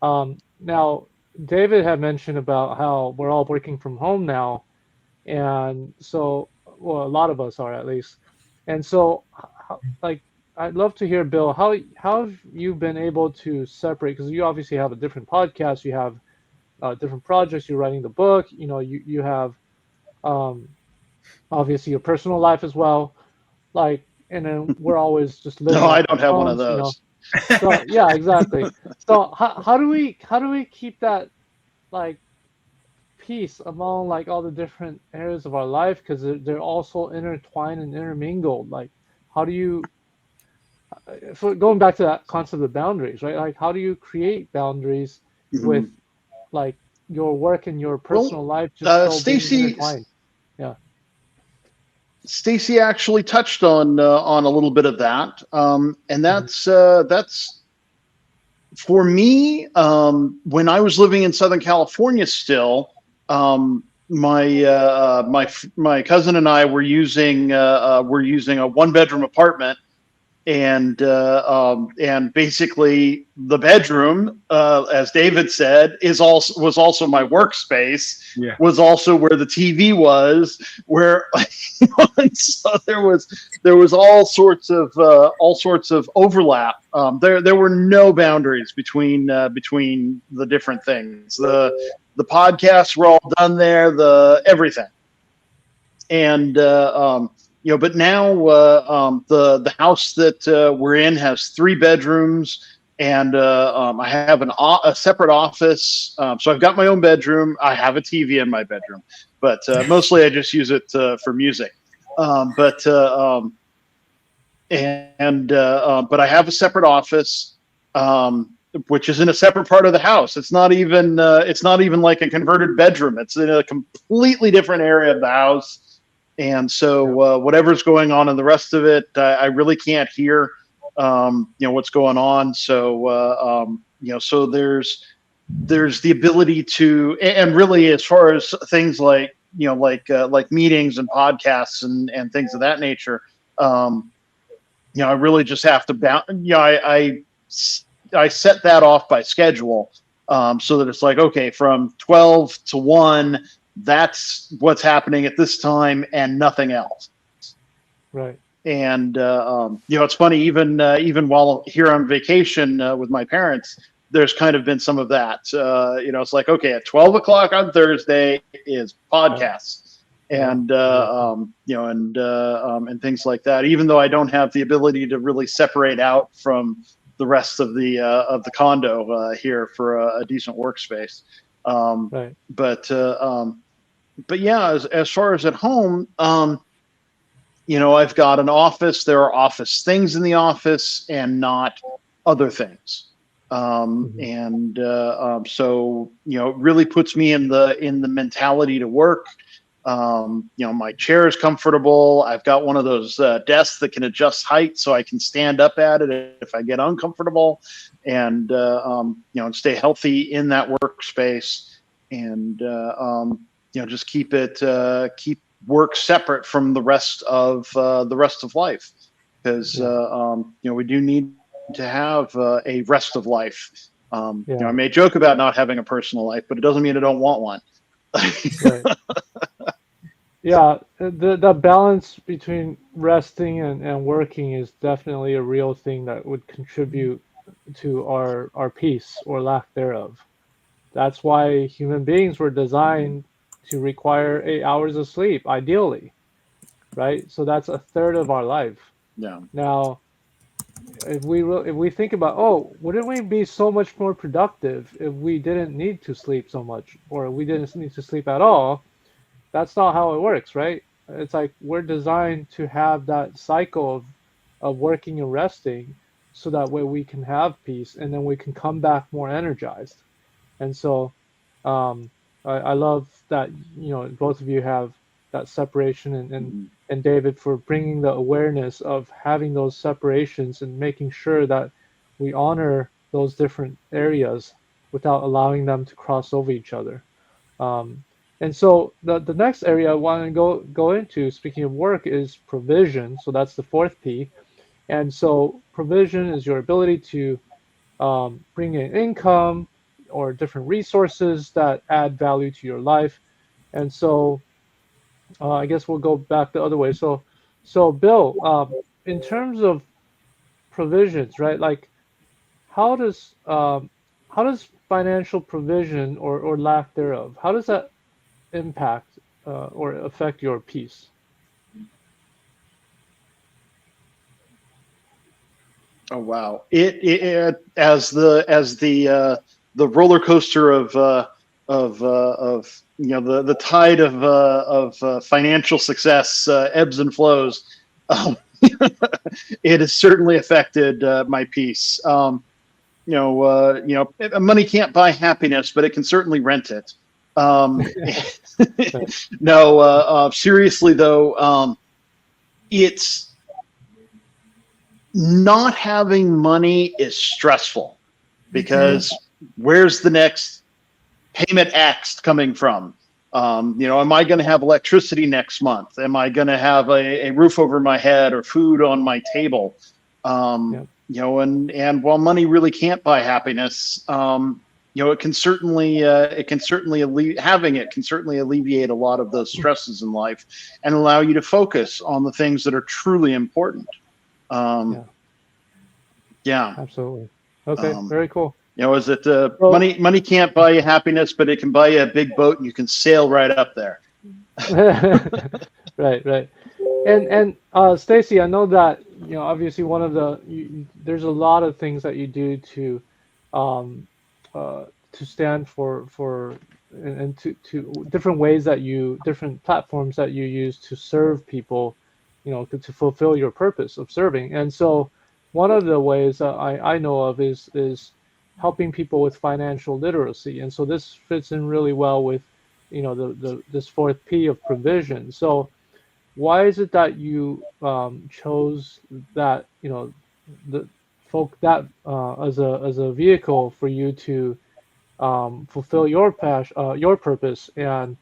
now David had mentioned about how we're all working from home now, and so a lot of us are, at least. And so I'd love to hear, Bill, how have you been able to separate, because you obviously have a different podcast, you have different projects, you're writing the book, you have obviously your personal life as well, and then we're always just living. No, I don't have one of those. So yeah, exactly. So how do we keep that peace among all the different areas of our life, because they're all so intertwined and intermingled? How do you, so going back to that concept of boundaries, right? How do you create boundaries with your work and your personal life just Stacey, intertwined? Yeah. Stacey actually touched on a little bit of that, and that's for me. When I was living in Southern California, still, my cousin and I were using a 1-bedroom apartment, and basically the bedroom, as David said, was also my workspace. Yeah. Was also where the TV was, where and so there was all sorts of overlap. There were no boundaries between the different things. The podcasts were all done there, everything. And but now the house that we're in has 3 bedrooms, and I have a separate office. So I've got my own bedroom. I have a TV in my bedroom, but mostly I just use it for music. But I have a separate office, which is in a separate part of the house. It's not even like a converted bedroom. It's in a completely different area of the house. And so whatever's going on in the rest of it, I really can't hear, what's going on. So, so there's the ability to, and really as far as things like meetings and podcasts and things of that nature, I really just have to I set that off by schedule, so that it's okay, from 12 to 1, that's what's happening at this time and nothing else. Right. And, it's funny, even while here on vacation with my parents, there's kind of been some of that. It's okay, at 12 o'clock on Thursday is podcasts. And and things like that. Even though I don't have the ability to really separate out from the rest of the condo here for a decent workspace. Right. But yeah, as far as at home, I've got an office. There are office things in the office and not other things. And so it really puts me in the mentality to work. My chair is comfortable. I've got one of those desks that can adjust height, so I can stand up at it if I get uncomfortable, and stay healthy in that workspace, and just keep work separate from the rest of life, because we do need to have a rest of life. I may joke about not having a personal life, but it doesn't mean I don't want one. Right. Yeah, the balance between resting and working is definitely a real thing that would contribute to our peace or lack thereof. That's why human beings were designed to require 8 hours of sleep, ideally. right? So that's a third of our life. Yeah. Now, if we think about, oh, wouldn't we be so much more productive if we didn't need to sleep so much, or we didn't need to sleep at all? That's not how it works, right? It's like we're designed to have that cycle of working and resting, so that way we can have peace, and then we can come back more energized. And so, um, I love that, both of you have that separation, and David, for bringing the awareness of having those separations and making sure that we honor those different areas without allowing them to cross over each other. Um, and so the next area I want to go into, speaking of work, is provision. So that's the fourth P. And so provision is your ability to bring in income or different resources that add value to your life. And so I guess we'll go back the other way. So Bill, in terms of provisions, right? Like, how does financial provision, or lack thereof, how does that impact or affect your peace? Oh wow! It as the roller coaster of the tide of financial success ebbs and flows. It has certainly affected my peace. Money can't buy happiness, but it can certainly rent it. No, seriously though, it's not having money is stressful, because where's the next payment X coming from? Am I going to have electricity next month? Am I going to have a roof over my head or food on my table? And while money really can't buy happiness, it can certainly having it can certainly alleviate a lot of those stresses in life and allow you to focus on the things that are truly important. Yeah, absolutely. Okay, very cool. Is it money can't buy you happiness, but it can buy you a big boat and you can sail right up there. Right. And Stacey, I know that obviously one of there's a lot of things that you do to stand for and to different ways that different platforms that you use to serve people, to fulfill your purpose of serving. And so one of the ways that I know of is helping people with financial literacy. And so this fits in really well with this fourth P of provision. So why is it that you chose that the folk that as a vehicle for you to fulfill your passion, your purpose, and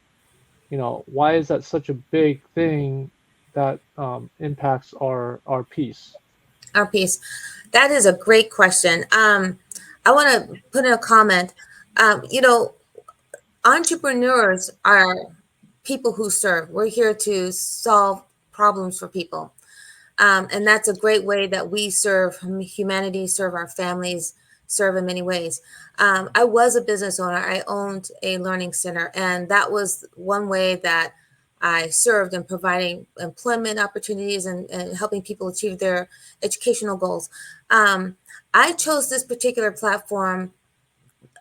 why is that such a big thing that impacts our peace? Our peace. That is a great question. I want to put in a comment. Entrepreneurs are people who serve. We're here to solve problems for people. And that's a great way that we serve humanity, serve our families, serve in many ways. I was a business owner. I owned a learning center, and that was one way that I served in providing employment opportunities and helping people achieve their educational goals. I chose this particular platform.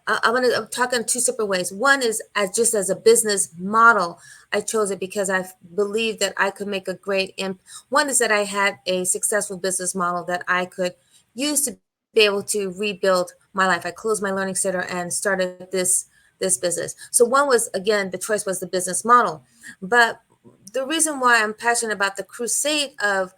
I'm talking two separate ways. One is as a business model. I chose it because I believed that I could make a great impact. One is that I had a successful business model that I could use to be able to rebuild my life. I closed my learning center and started this business. So one was, again, the choice was the business model. But the reason why I'm passionate about the crusade of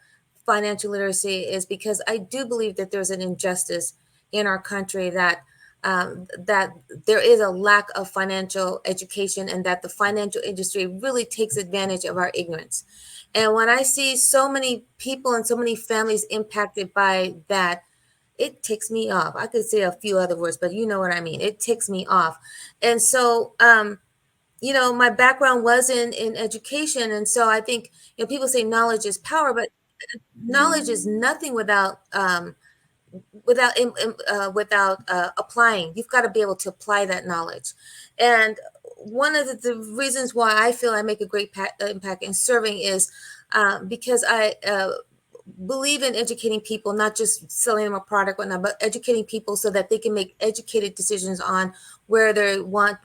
financial literacy is because I do believe that there's an injustice in our country, that there is a lack of financial education, and that the financial industry really takes advantage of our ignorance. And when I see so many people and so many families impacted by that, it ticks me off. I could say a few other words, but you know what I mean. It ticks me off. And so, my background was in education. And so I think, people say knowledge is power, but knowledge is nothing without applying. You've got to be able to apply that knowledge. And one of the reasons why I feel I make a great impact in serving is because I believe in educating people, not just selling them a product or whatnot, but educating people so that they can make educated decisions on where they want,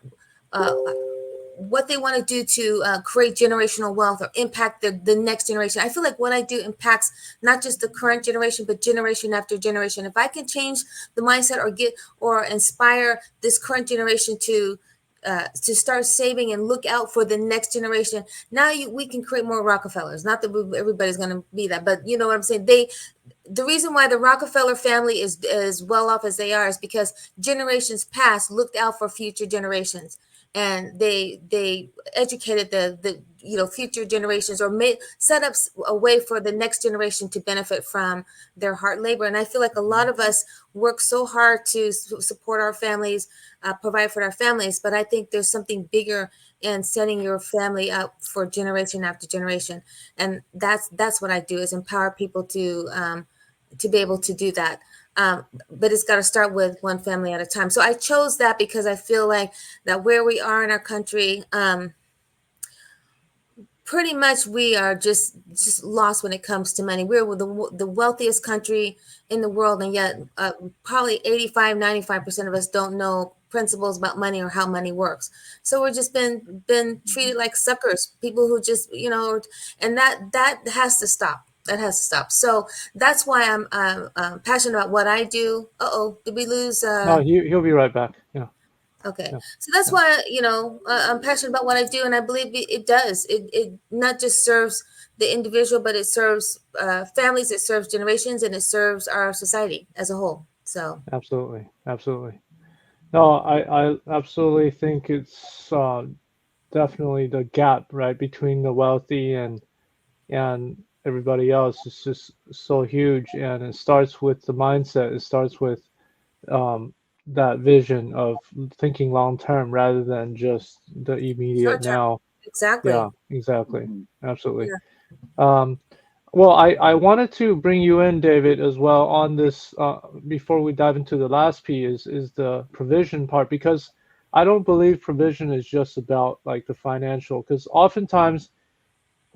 what they want to do to create generational wealth or impact the next generation. I feel like what I do impacts not just the current generation, but generation after generation. If I can change the mindset or inspire this current generation to start saving and look out for the next generation, now we can create more Rockefellers. Not that everybody's going to be that, but you know what I'm saying? The reason why the Rockefeller family is as well off as they are is because generations past looked out for future generations, and they educated the future generations, or set up a way for the next generation to benefit from their hard labor. And I feel like a lot of us work so hard to support our families, provide for our families, but I think there's something bigger in setting your family up for generation after generation. And that's what I do, is empower people to be able to do that. But it's got to start with one family at a time. So I chose that because I feel like that where we are in our country, pretty much we are just lost when it comes to money. We're the wealthiest country in the world, and yet probably 95% of us don't know principles about money or how money works. So we're just been treated like suckers, people who just, and that has to stop. That has to stop. So that's why I'm passionate about what I do. Did we lose? No, he'll be right back. Yeah. Okay. Yeah. So that's why, I'm passionate about what I do. And I believe it does. It not just serves the individual, but it serves families, it serves generations, and it serves our society as a whole. So. Absolutely. No, I absolutely think it's definitely the gap, right, between the wealthy and everybody else is just so huge, and it starts with the mindset. It starts with that vision of thinking long term rather than just the immediate now. Exactly. Yeah, exactly. Absolutely. Yeah. Well, I wanted to bring you in, David, as well on this before we dive into the last piece is the provision part, because I don't believe provision is just about like the financial, because oftentimes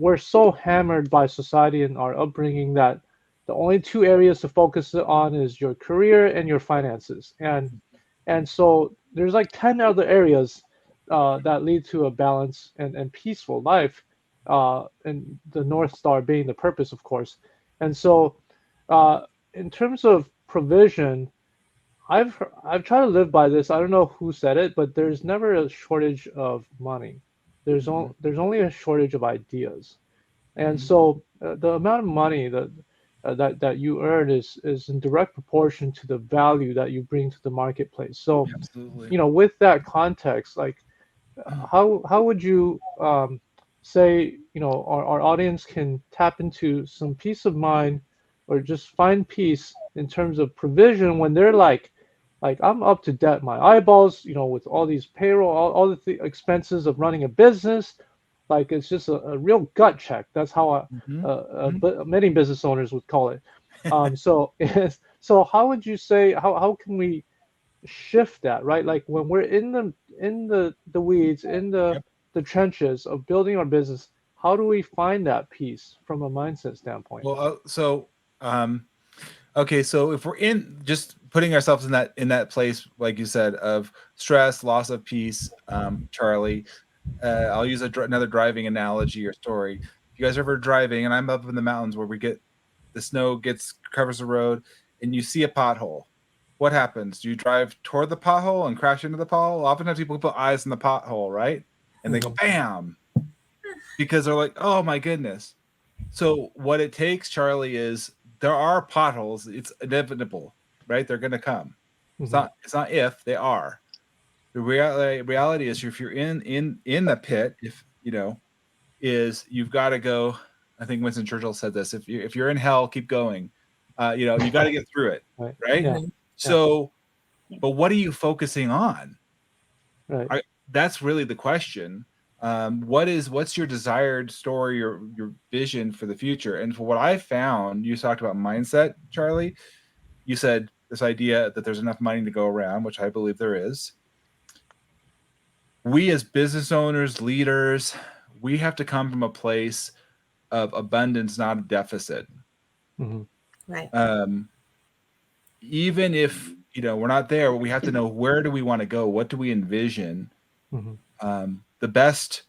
we're so hammered by society and our upbringing that the only two areas to focus on is your career and your finances, and so there's like 10 other areas that lead to a balanced and peaceful life, and the North Star being the purpose, of course. And so in terms of provision, I've tried to live by this. I don't know who said it, but there's never a shortage of money. There's only a shortage of ideas. And so the amount of money that you earn is in direct proportion to the value that you bring to the marketplace. So, Absolutely. With that context, like how would you say, our audience can tap into some peace of mind or just find peace in terms of provision when they're like I'm up to debt my eyeballs, with all these payroll, all the expenses of running a business. Like it's just a real gut check. That's how many business owners would call it. So how would you say, how can we shift that, right? Like when we're in the weeds, in the trenches of building our business, how do we find that peace from a mindset standpoint? Well, okay, so if we're in just putting ourselves in that place, like you said, of stress, loss of peace, Charlie, I'll use another driving analogy or story. If you guys are ever driving, and I'm up in the mountains where the snow covers the road, and you see a pothole, what happens? Do you drive toward the pothole and crash into the pothole? Oftentimes people put eyes in the pothole, right? And they go bam, because they're like, oh my goodness. So what it takes, Charlie, is there are potholes. It's inevitable, right? They're going to come. It's not if, they are. The reality is, if you're in the pit, is you've got to go. I think Winston Churchill said this: if you're in hell, keep going. You got to get through it, right? Yeah. So, but what are you focusing on? Right. That's really the question. What's your desired story or your vision for the future? And for what I found, you talked about mindset, Charlie. You said this idea that there's enough money to go around, which I believe there is. we as business owners, leaders, we have to come from a place of abundance, not a deficit. Mm-hmm. Right. Even if, we're not there, we have to know, where do we want to go? What do we envision? Mm-hmm. The best,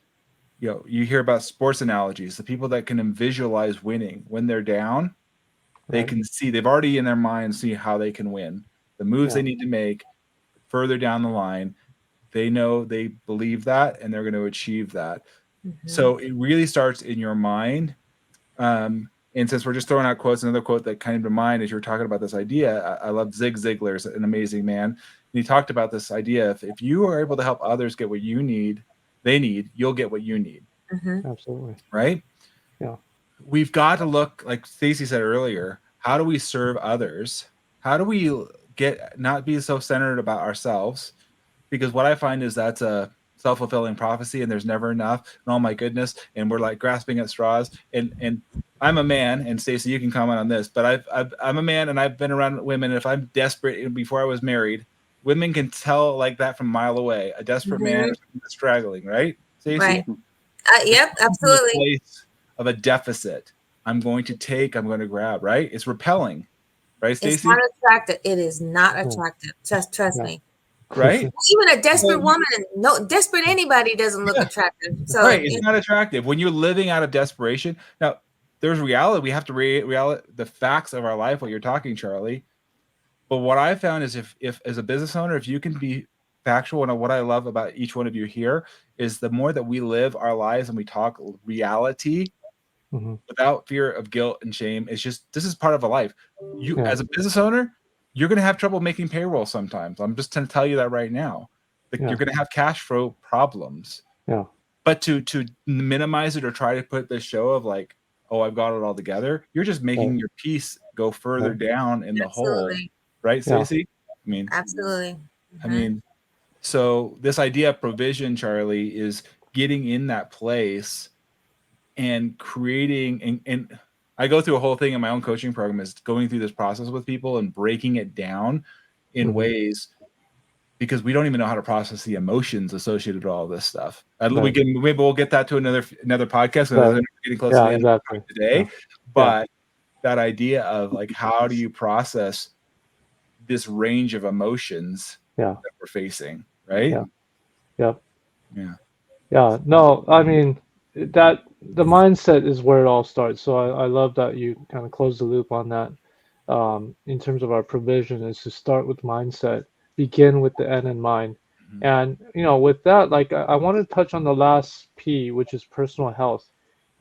you hear about sports analogies, the people that can visualize winning when they're down, they can see, they've already in their mind see how they can win, the moves they need to make further down the line. They know, they believe that, and they're going to achieve that. So it really starts in your mind. And since we're just throwing out quotes, another quote that came to mind as you were talking about this idea, I love Zig Ziglar's an amazing man. And he talked about this idea, if you are able to help others get what you need, you'll get what you need. Absolutely. Right? Yeah. We've got to look, like Stacey said earlier, how do we serve others? How do we not be so centered about ourselves? Because what I find is that's a self-fulfilling prophecy, and there's never enough. And oh my goodness, and we're like grasping at straws. And I'm a man, and Stacey, you can comment on this, but I'm a man, and I've been around women. And if I'm desperate, before I was married, women can tell like that from a mile away. A desperate man is straggling, right, Stacey? Right. Yep, absolutely. Place of a deficit. I'm going to grab, right? It's repelling, right, Stacey? It's not attractive. It is not attractive. Trust me. Right? Even a desperate woman, desperate anybody doesn't look attractive. So right, it's not attractive when you're living out of desperation. Now, there's reality. We have to the facts of our life. What you're talking, Charlie. But what I found is, if as a business owner, if you can be factual, and what I love about each one of you here is the more that we live our lives and we talk reality without fear of guilt and shame. It's just, this is part of a life. You as a business owner, you're going to have trouble making payroll sometimes. I'm just going to tell you that right now. You're going to have cash flow problems. Yeah. But to minimize it or try to put this show of like, oh, I've got it all together, you're just making your piece go further down in the hole. Right, Stacey? I mean, absolutely. I mean, so this idea of provision, Charlie, is getting in that place and creating, and I go through a whole thing in my own coaching program, is going through this process with people and breaking it down in ways, because we don't even know how to process the emotions associated with all this stuff. Maybe we'll get that to another podcast. We're getting close to the end of today. But that idea of like, how do you process this range of emotions that we're facing, right? Yeah. No, I mean, that the mindset is where it all starts. So I love that you kind of close the loop on that. In terms of our provision, is to start with mindset, begin with the end in mind. And, with that, like I want to touch on the last P, which is personal health.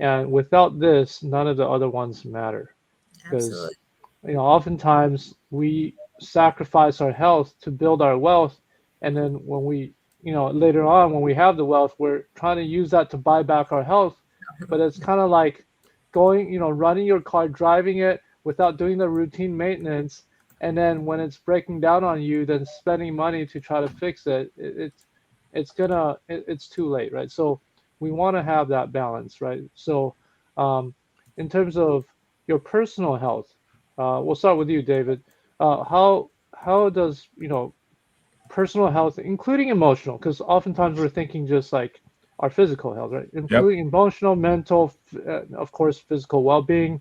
And without this, none of the other ones matter. Because, oftentimes we sacrifice our health to build our wealth. And then when we, later on, when we have the wealth, we're trying to use that to buy back our health. But it's kind of like going, running your car, driving it without doing the routine maintenance. And then when it's breaking down on you, then spending money to try to fix it, it's too late, right? So we want to have that balance, right? So in terms of your personal health, we'll start with you, David. How does, personal health, including emotional, because oftentimes we're thinking just like our physical health, right? Including emotional, mental, of course, physical well-being.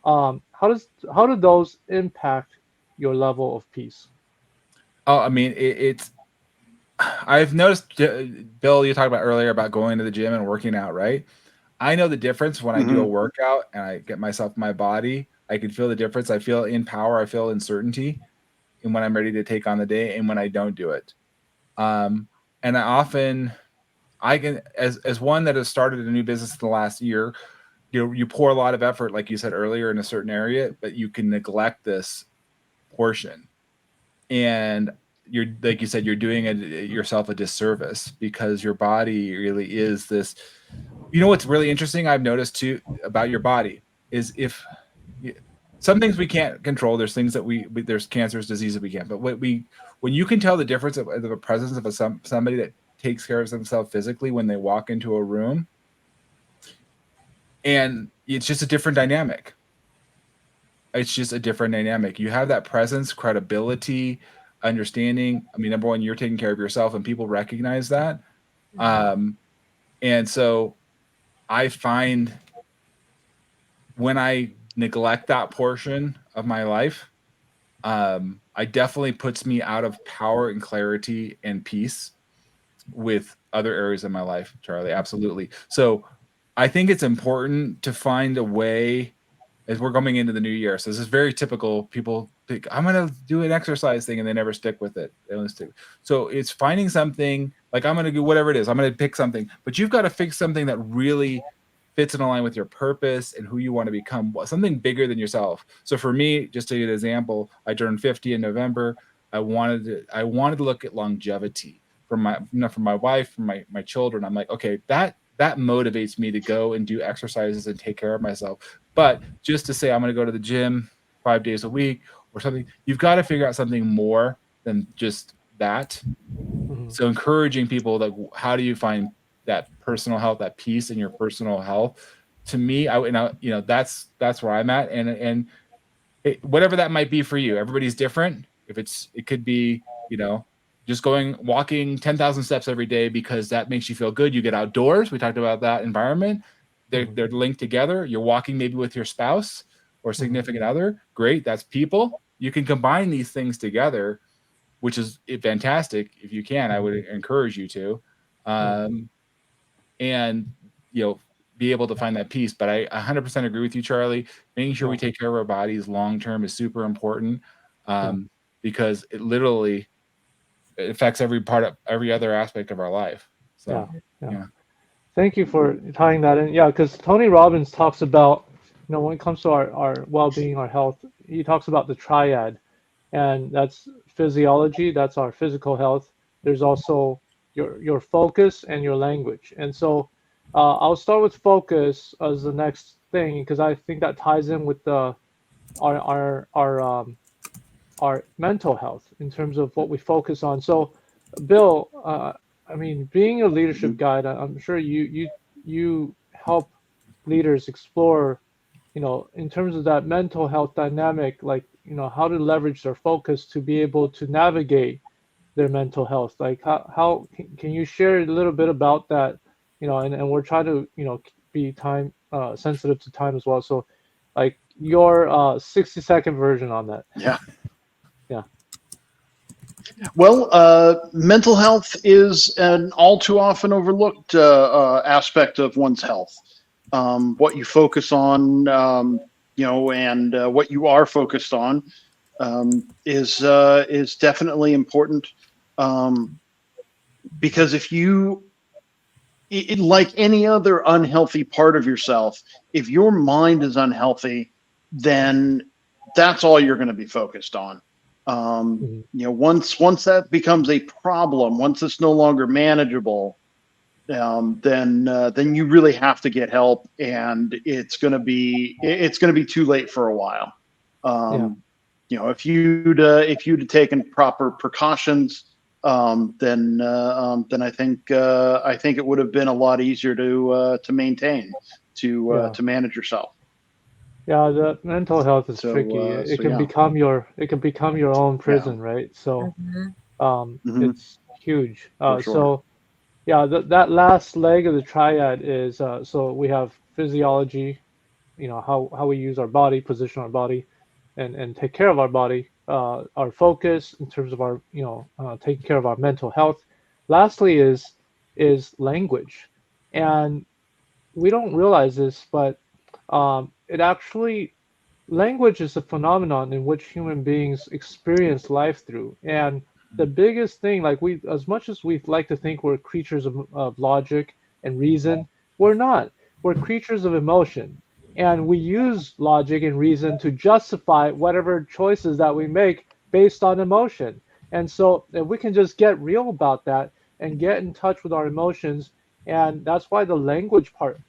How do those impact your level of peace? Oh, I mean, I've noticed, Bill, you talked about earlier about going to the gym and working out, right? I know the difference when I do a workout and I get myself in my body. I can feel the difference. I feel in power. I feel in certainty. And when I'm ready to take on the day, and when I don't do it. And I can, as one that has started a new business in the last year, you pour a lot of effort, like you said earlier, in a certain area, but you can neglect this portion. And you're, like you said, you're doing yourself a disservice, because your body really is this. What's really interesting I've noticed too about your body is, if some things we can't control, there's things that there's cancers, diseases we can't, but when you can tell the difference of the presence of somebody that takes care of themselves physically when they walk into a room, and it's just a different dynamic. It's just a different dynamic. You have that presence, credibility, understanding. I mean, number one, you're taking care of yourself, and people recognize that. And so I find when I neglect that portion of my life, I definitely puts me out of power and clarity and peace with other areas of my life, Charlie. Absolutely. So I think it's important to find a way as we're coming into the new year. So this is very typical. People think I'm going to do an exercise thing and they never stick with it. They don't stick. So it's finding something like I'm going to do whatever it is. I'm going to pick something, but you've got to fix something that really fits in line with your purpose and who you want to become, something bigger than yourself. So for me, just to give an example, I turned 50 in November. I wanted to look at longevity for my wife, for my children. I'm like, okay, that motivates me to go and do exercises and take care of myself. But just to say I'm going to go to the gym 5 days a week or something, you've got to figure out something more than just that. Mm-hmm. So encouraging people, like, how do you find that personal health, that peace in your personal health? To me, that's where I'm at, and whatever that might be for you. Everybody's different. It could be, just walking 10,000 steps every day because that makes you feel good. You get outdoors. We talked about that environment. They're linked together. You're walking maybe with your spouse or significant other. Great. That's people. You can combine these things together, which is fantastic. If you can, I would encourage you to, and, be able to find that peace. But I 100% agree with you, Charlie. Making sure we take care of our bodies long-term is super important, because it literally affects every other aspect of our life. So, yeah. Thank you for tying that in. Yeah, because Tony Robbins talks about, when it comes to our well-being, our health, he talks about the triad, and that's physiology, that's our physical health. There's also your focus and your language. And so I'll start with focus as the next thing, because I think that ties in with our mental health in terms of what we focus on. So, Bill, being a leadership guide, I'm sure you help leaders explore, in terms of that mental health dynamic, like, how to leverage their focus to be able to navigate their mental health. Like, how can you share a little bit about that? And we're trying to, be time sensitive to time as well. So, like, your 60-second version on that. Yeah. Well, mental health is an all too often overlooked aspect of one's health. What you focus on, and what you are focused on is definitely important, because if you, like any other unhealthy part of yourself, if your mind is unhealthy, then that's all you're going to be focused on. Once that becomes a problem, once it's no longer manageable, then you really have to get help, and it's going to be too late for a while. If you'd taken proper precautions, then I think it would have been a lot easier to maintain, to manage yourself. Yeah, the mental health is tricky. It can become your own prison, right? So, it's huge. Sure. So, that last leg of the triad is so we have physiology, how we use our body, position our body, and take care of our body. Our focus in terms of our, taking care of our mental health. Lastly is language, and we don't realize this, but language is a phenomenon in which human beings experience life through. And the biggest thing, like, as much as we like to think we're creatures of logic and reason, we're not. We're creatures of emotion. And we use logic and reason to justify whatever choices that we make based on emotion. And so if we can just get real about that and get in touch with our emotions, and that's why the language part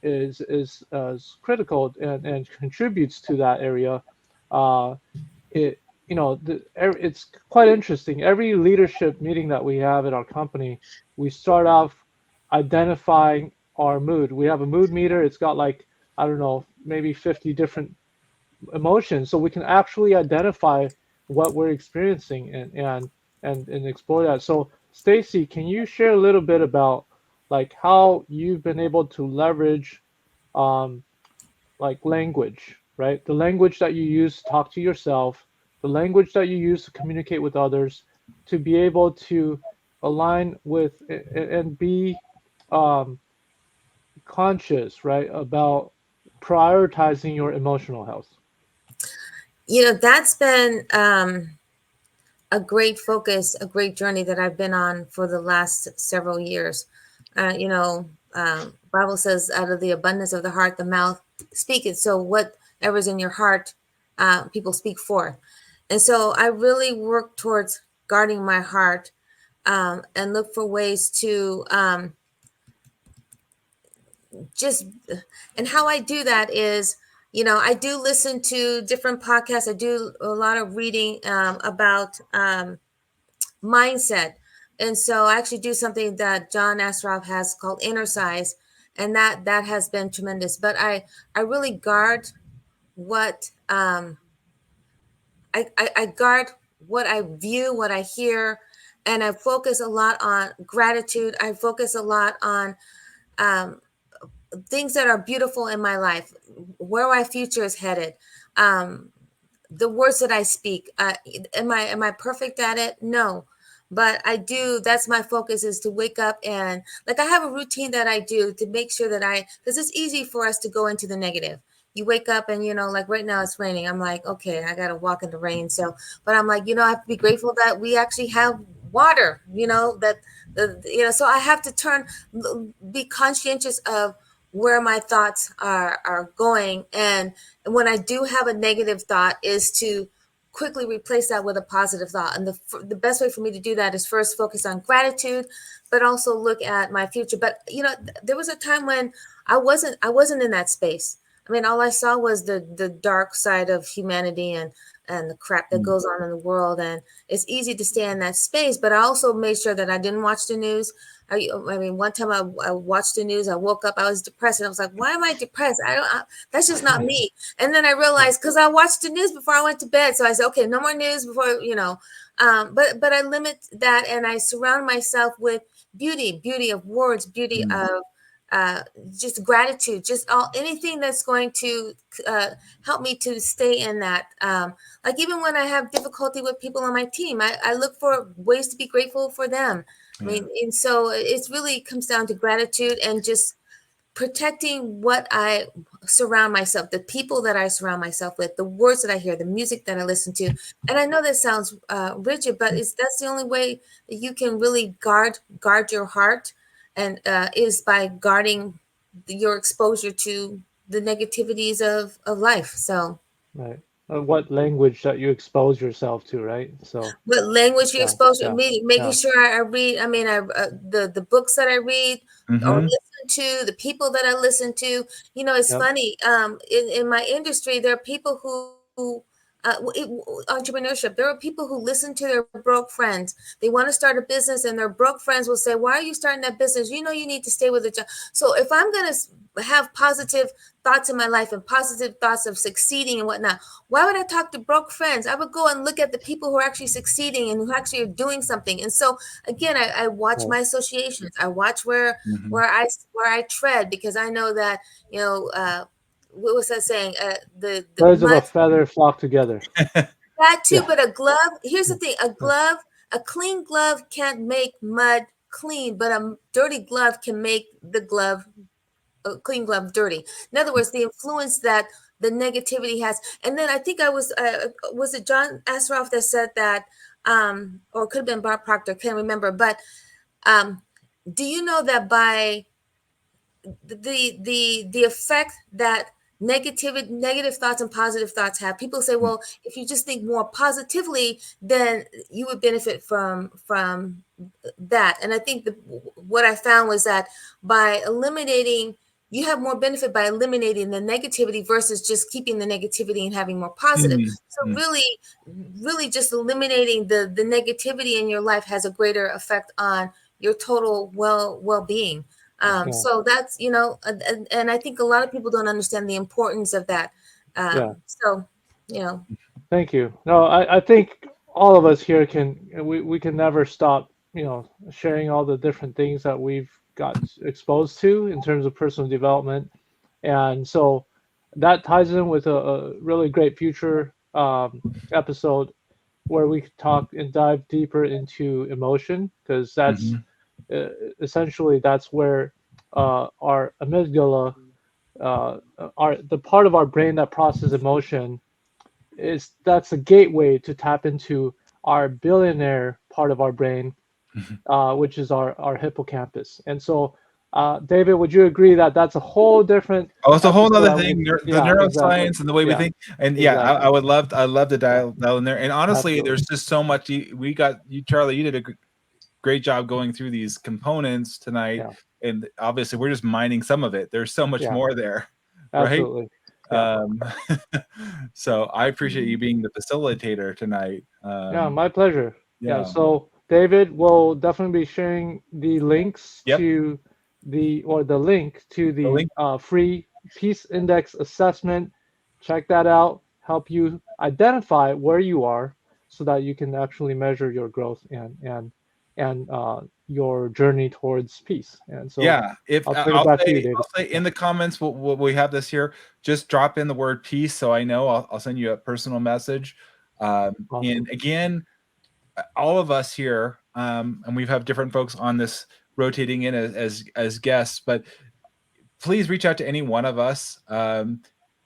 is critical and contributes to that area. It's quite interesting. Every leadership meeting that we have at our company, we start off identifying our mood. We have a mood meter. It's got, like, I don't know, maybe 50 different emotions, so we can actually identify what we're experiencing and explore that. So Stacey, can you share a little bit about like how you've been able to leverage like language, right? The language that you use to talk to yourself, the language that you use to communicate with others, to be able to align with and be conscious, right, about prioritizing your emotional health. That's been a great focus, a great journey that I've been on for the last several years. Bible says, out of the abundance of the heart, the mouth speaketh. So whatever's in your heart, people speak forth. And so I really work towards guarding my heart and look for ways to and how I do that is, I do listen to different podcasts. I do a lot of reading about mindset. And so I actually do something that John Assaraf has called Inner Size, and that has been tremendous. But I really guard what I guard what I view, what I hear, and I focus a lot on gratitude. I focus a lot on things that are beautiful in my life, where my future is headed, the words that I speak. Am I perfect at it? No. But I do, that's my focus, is to wake up and like I have a routine that I do to make sure that because it's easy for us to go into the negative. You wake up and, like right now it's raining. I'm like, okay, I got to walk in the rain. So, but I'm like, I have to be grateful that we actually have water, so I have to be conscientious of where my thoughts are going. And when I do have a negative thought, is to quickly replace that with a positive thought. And the best way for me to do that is first focus on gratitude, but also look at my future. But, there was a time when I wasn't in that space. I mean, all I saw was the dark side of humanity and the crap that goes on in the world. And it's easy to stay in that space. But I also made sure that I didn't watch the news. I mean, one time I watched the news, I woke up, I was depressed. And I was like, why am I depressed? That's just not me. And then I realized, because I watched the news before I went to bed. So I said, okay, no more news before, but I limit that, and I surround myself with beauty of words, beauty of just gratitude, just anything that's going to help me to stay in that. Like even when I have difficulty with people on my team, I look for ways to be grateful for them. I mean, and so it really comes down to gratitude and just protecting what I surround myself, the people that I surround myself with, the words that I hear, the music that I listen to. And I know that sounds rigid, but that's the only way that you can really guard your heart, and is by guarding your exposure to the negativities of life. So right. What language that you expose yourself to, right? So what language you expose to, making sure I read. I mean, the books that I read or listen to, the people that I listen to. It's funny. In my industry, there are people who entrepreneurship. There are people who listen to their broke friends. They want to start a business, and their broke friends will say, "Why are you starting that business? You need to stay with a job." So if I'm going to have positive thoughts in my life and positive thoughts of succeeding and whatnot, why would I talk to broke friends? I would go and look at the people who are actually succeeding and who actually are doing something. And so again, I watch my associations. I watch where I tread, because I know that what was that saying? The birds of a feather flock together. That too, but a glove. Here's the thing: a clean glove can't make mud clean, but a dirty glove can make a clean glove dirty. In other words, the influence that the negativity has. And then I think was it John Assaraf that said that, or it could have been Bob Proctor, can't remember. But do you know that by the effect that negative thoughts and positive thoughts have, people say, well, if you just think more positively, then you would benefit from that. And I think what I found was that by eliminating, you have more benefit by eliminating the negativity versus just keeping the negativity and having more positive. So really just eliminating the negativity in your life has a greater effect on your total well-being. So that's, and I think a lot of people don't understand the importance of that. So, Thank you. No, I think all of us here we can never stop sharing all the different things that we've got exposed to in terms of personal development. And so that ties in with a really great future episode where we could talk and dive deeper into emotion, because that's essentially that's where our amygdala, the part of our brain that processes emotion, that's a gateway to tap into our billionaire part of our brain, which is our hippocampus. And so, David, would you agree that that's a whole different? Oh, it's a whole other thing. The neuroscience exactly. and the way we think. And I would love to dial in there. And honestly, there's just so much. We got you, Charlie. You did a great job going through these components tonight. Yeah. And obviously, we're just mining some of it. There's so much more there. Absolutely. Right? So I appreciate you being the facilitator tonight. My pleasure. Yeah. So David will definitely be sharing the links to the link to the free Peace Index assessment. Check that out. Help you identify where you are so that you can actually measure your growth and your journey towards peace. And so I'll say in the comments, we have this here. Just drop in the word peace, so I know. I'll send you a personal message. Awesome. And again, all of us here, and we have different folks on this rotating in as guests, but please reach out to any one of us that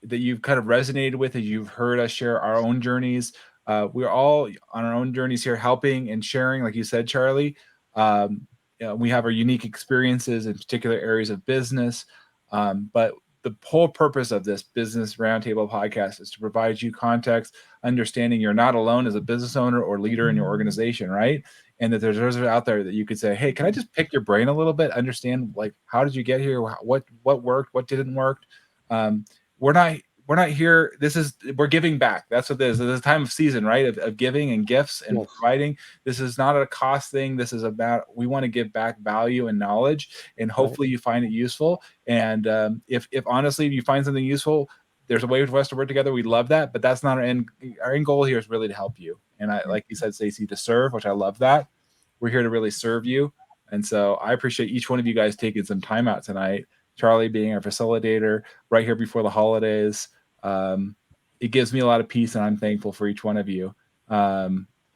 you've kind of resonated with, as you've heard us share our own journeys. We're all on our own journeys here, helping and sharing, like you said, Charlie. We have our unique experiences in particular areas of business, but the whole purpose of this Business Roundtable podcast is to provide you context, understanding you're not alone as a business owner or leader in your organization, right? And that there's others out there that you could say, hey, can I just pick your brain a little bit? Understand, like, how did you get here? What worked? What didn't work? We're not here. We're giving back. That's what this is. This is a time of season, right? Of giving and gifts and providing. This is not a cost thing. This is about, we want to give back value and knowledge, and hopefully you find it useful. And if honestly you find something useful, there's a way for us to work together. We love that, but that's not our end. Our end goal here is really to help you. And like you said, Stacey, to serve, which I love that. We're here to really serve you. And so I appreciate each one of you guys taking some time out tonight. Charlie being our facilitator right here before the holidays. It gives me a lot of peace, and I'm thankful for each one of you.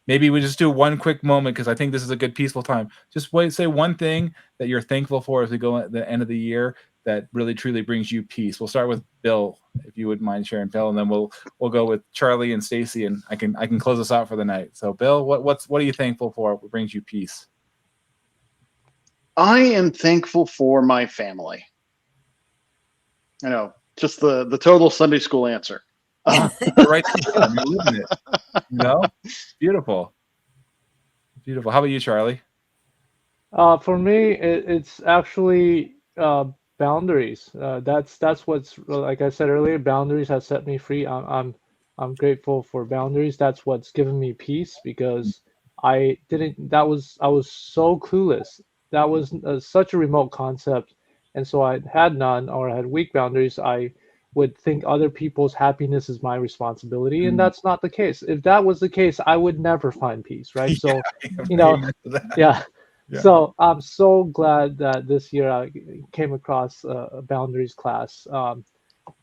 Maybe we just do one quick moment, because I think this is a good peaceful time. Just say one thing that you're thankful for as we go at the end of the year that really truly brings you peace. We'll start with Bill, if you wouldn't mind sharing, Bill, and then we'll go with Charlie and Stacey, and I can close us out for the night. So Bill, what are you thankful for? What brings you peace? I am thankful for my family. I know, just the total Sunday school answer. You're right there. You're living it. Beautiful. How about you, Charlie? For me, it's actually boundaries. That's what's, like I said earlier, boundaries have set me free. I'm grateful for boundaries. That's what's given me peace, because I was so clueless. That was such a remote concept. And so I had none, or I had weak boundaries. I would think other people's happiness is my responsibility. And that's not the case. If that was the case, I would never find peace, right? So, So I'm so glad that this year I came across a boundaries class.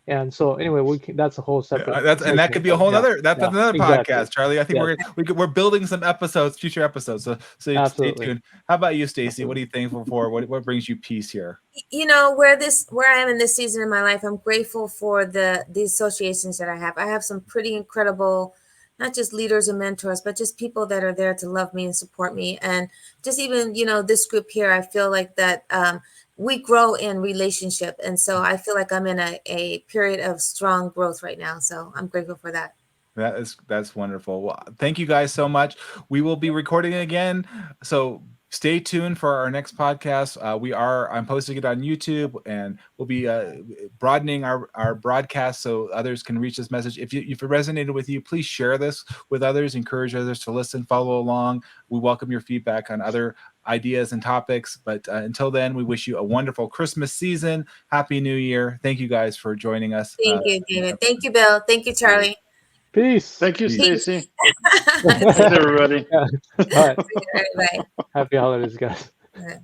And so anyway, that's a whole separate. That could be a whole other. Another podcast, Charlie. I think we're building some episodes, future episodes. So stay tuned. How about you, Stacey? What are you thankful for? What brings you peace here? Where I am in this season in my life, I'm grateful for the associations that I have. I have some pretty incredible, not just leaders and mentors, but just people that are there to love me and support me. And just even, this group here, I feel like that we grow in relationship. And so I feel like I'm in a period of strong growth right now. So I'm grateful for that. That's wonderful. Well, thank you guys so much. We will be recording again. So stay tuned for our next podcast. I'm posting it on YouTube, and we'll be broadening our broadcast so others can reach this message. If it resonated with you, please share this with others, encourage others to listen, follow along. We welcome your feedback on other ideas and topics. But until then, we wish you a wonderful Christmas season. Happy New Year. Thank you guys for joining us. Thank you, David. Thank you, Bill. Thank you, Charlie. Peace. Thank you, Peace. Stacey. Thanks, everybody. All right. Bye. Happy holidays, guys. Bye.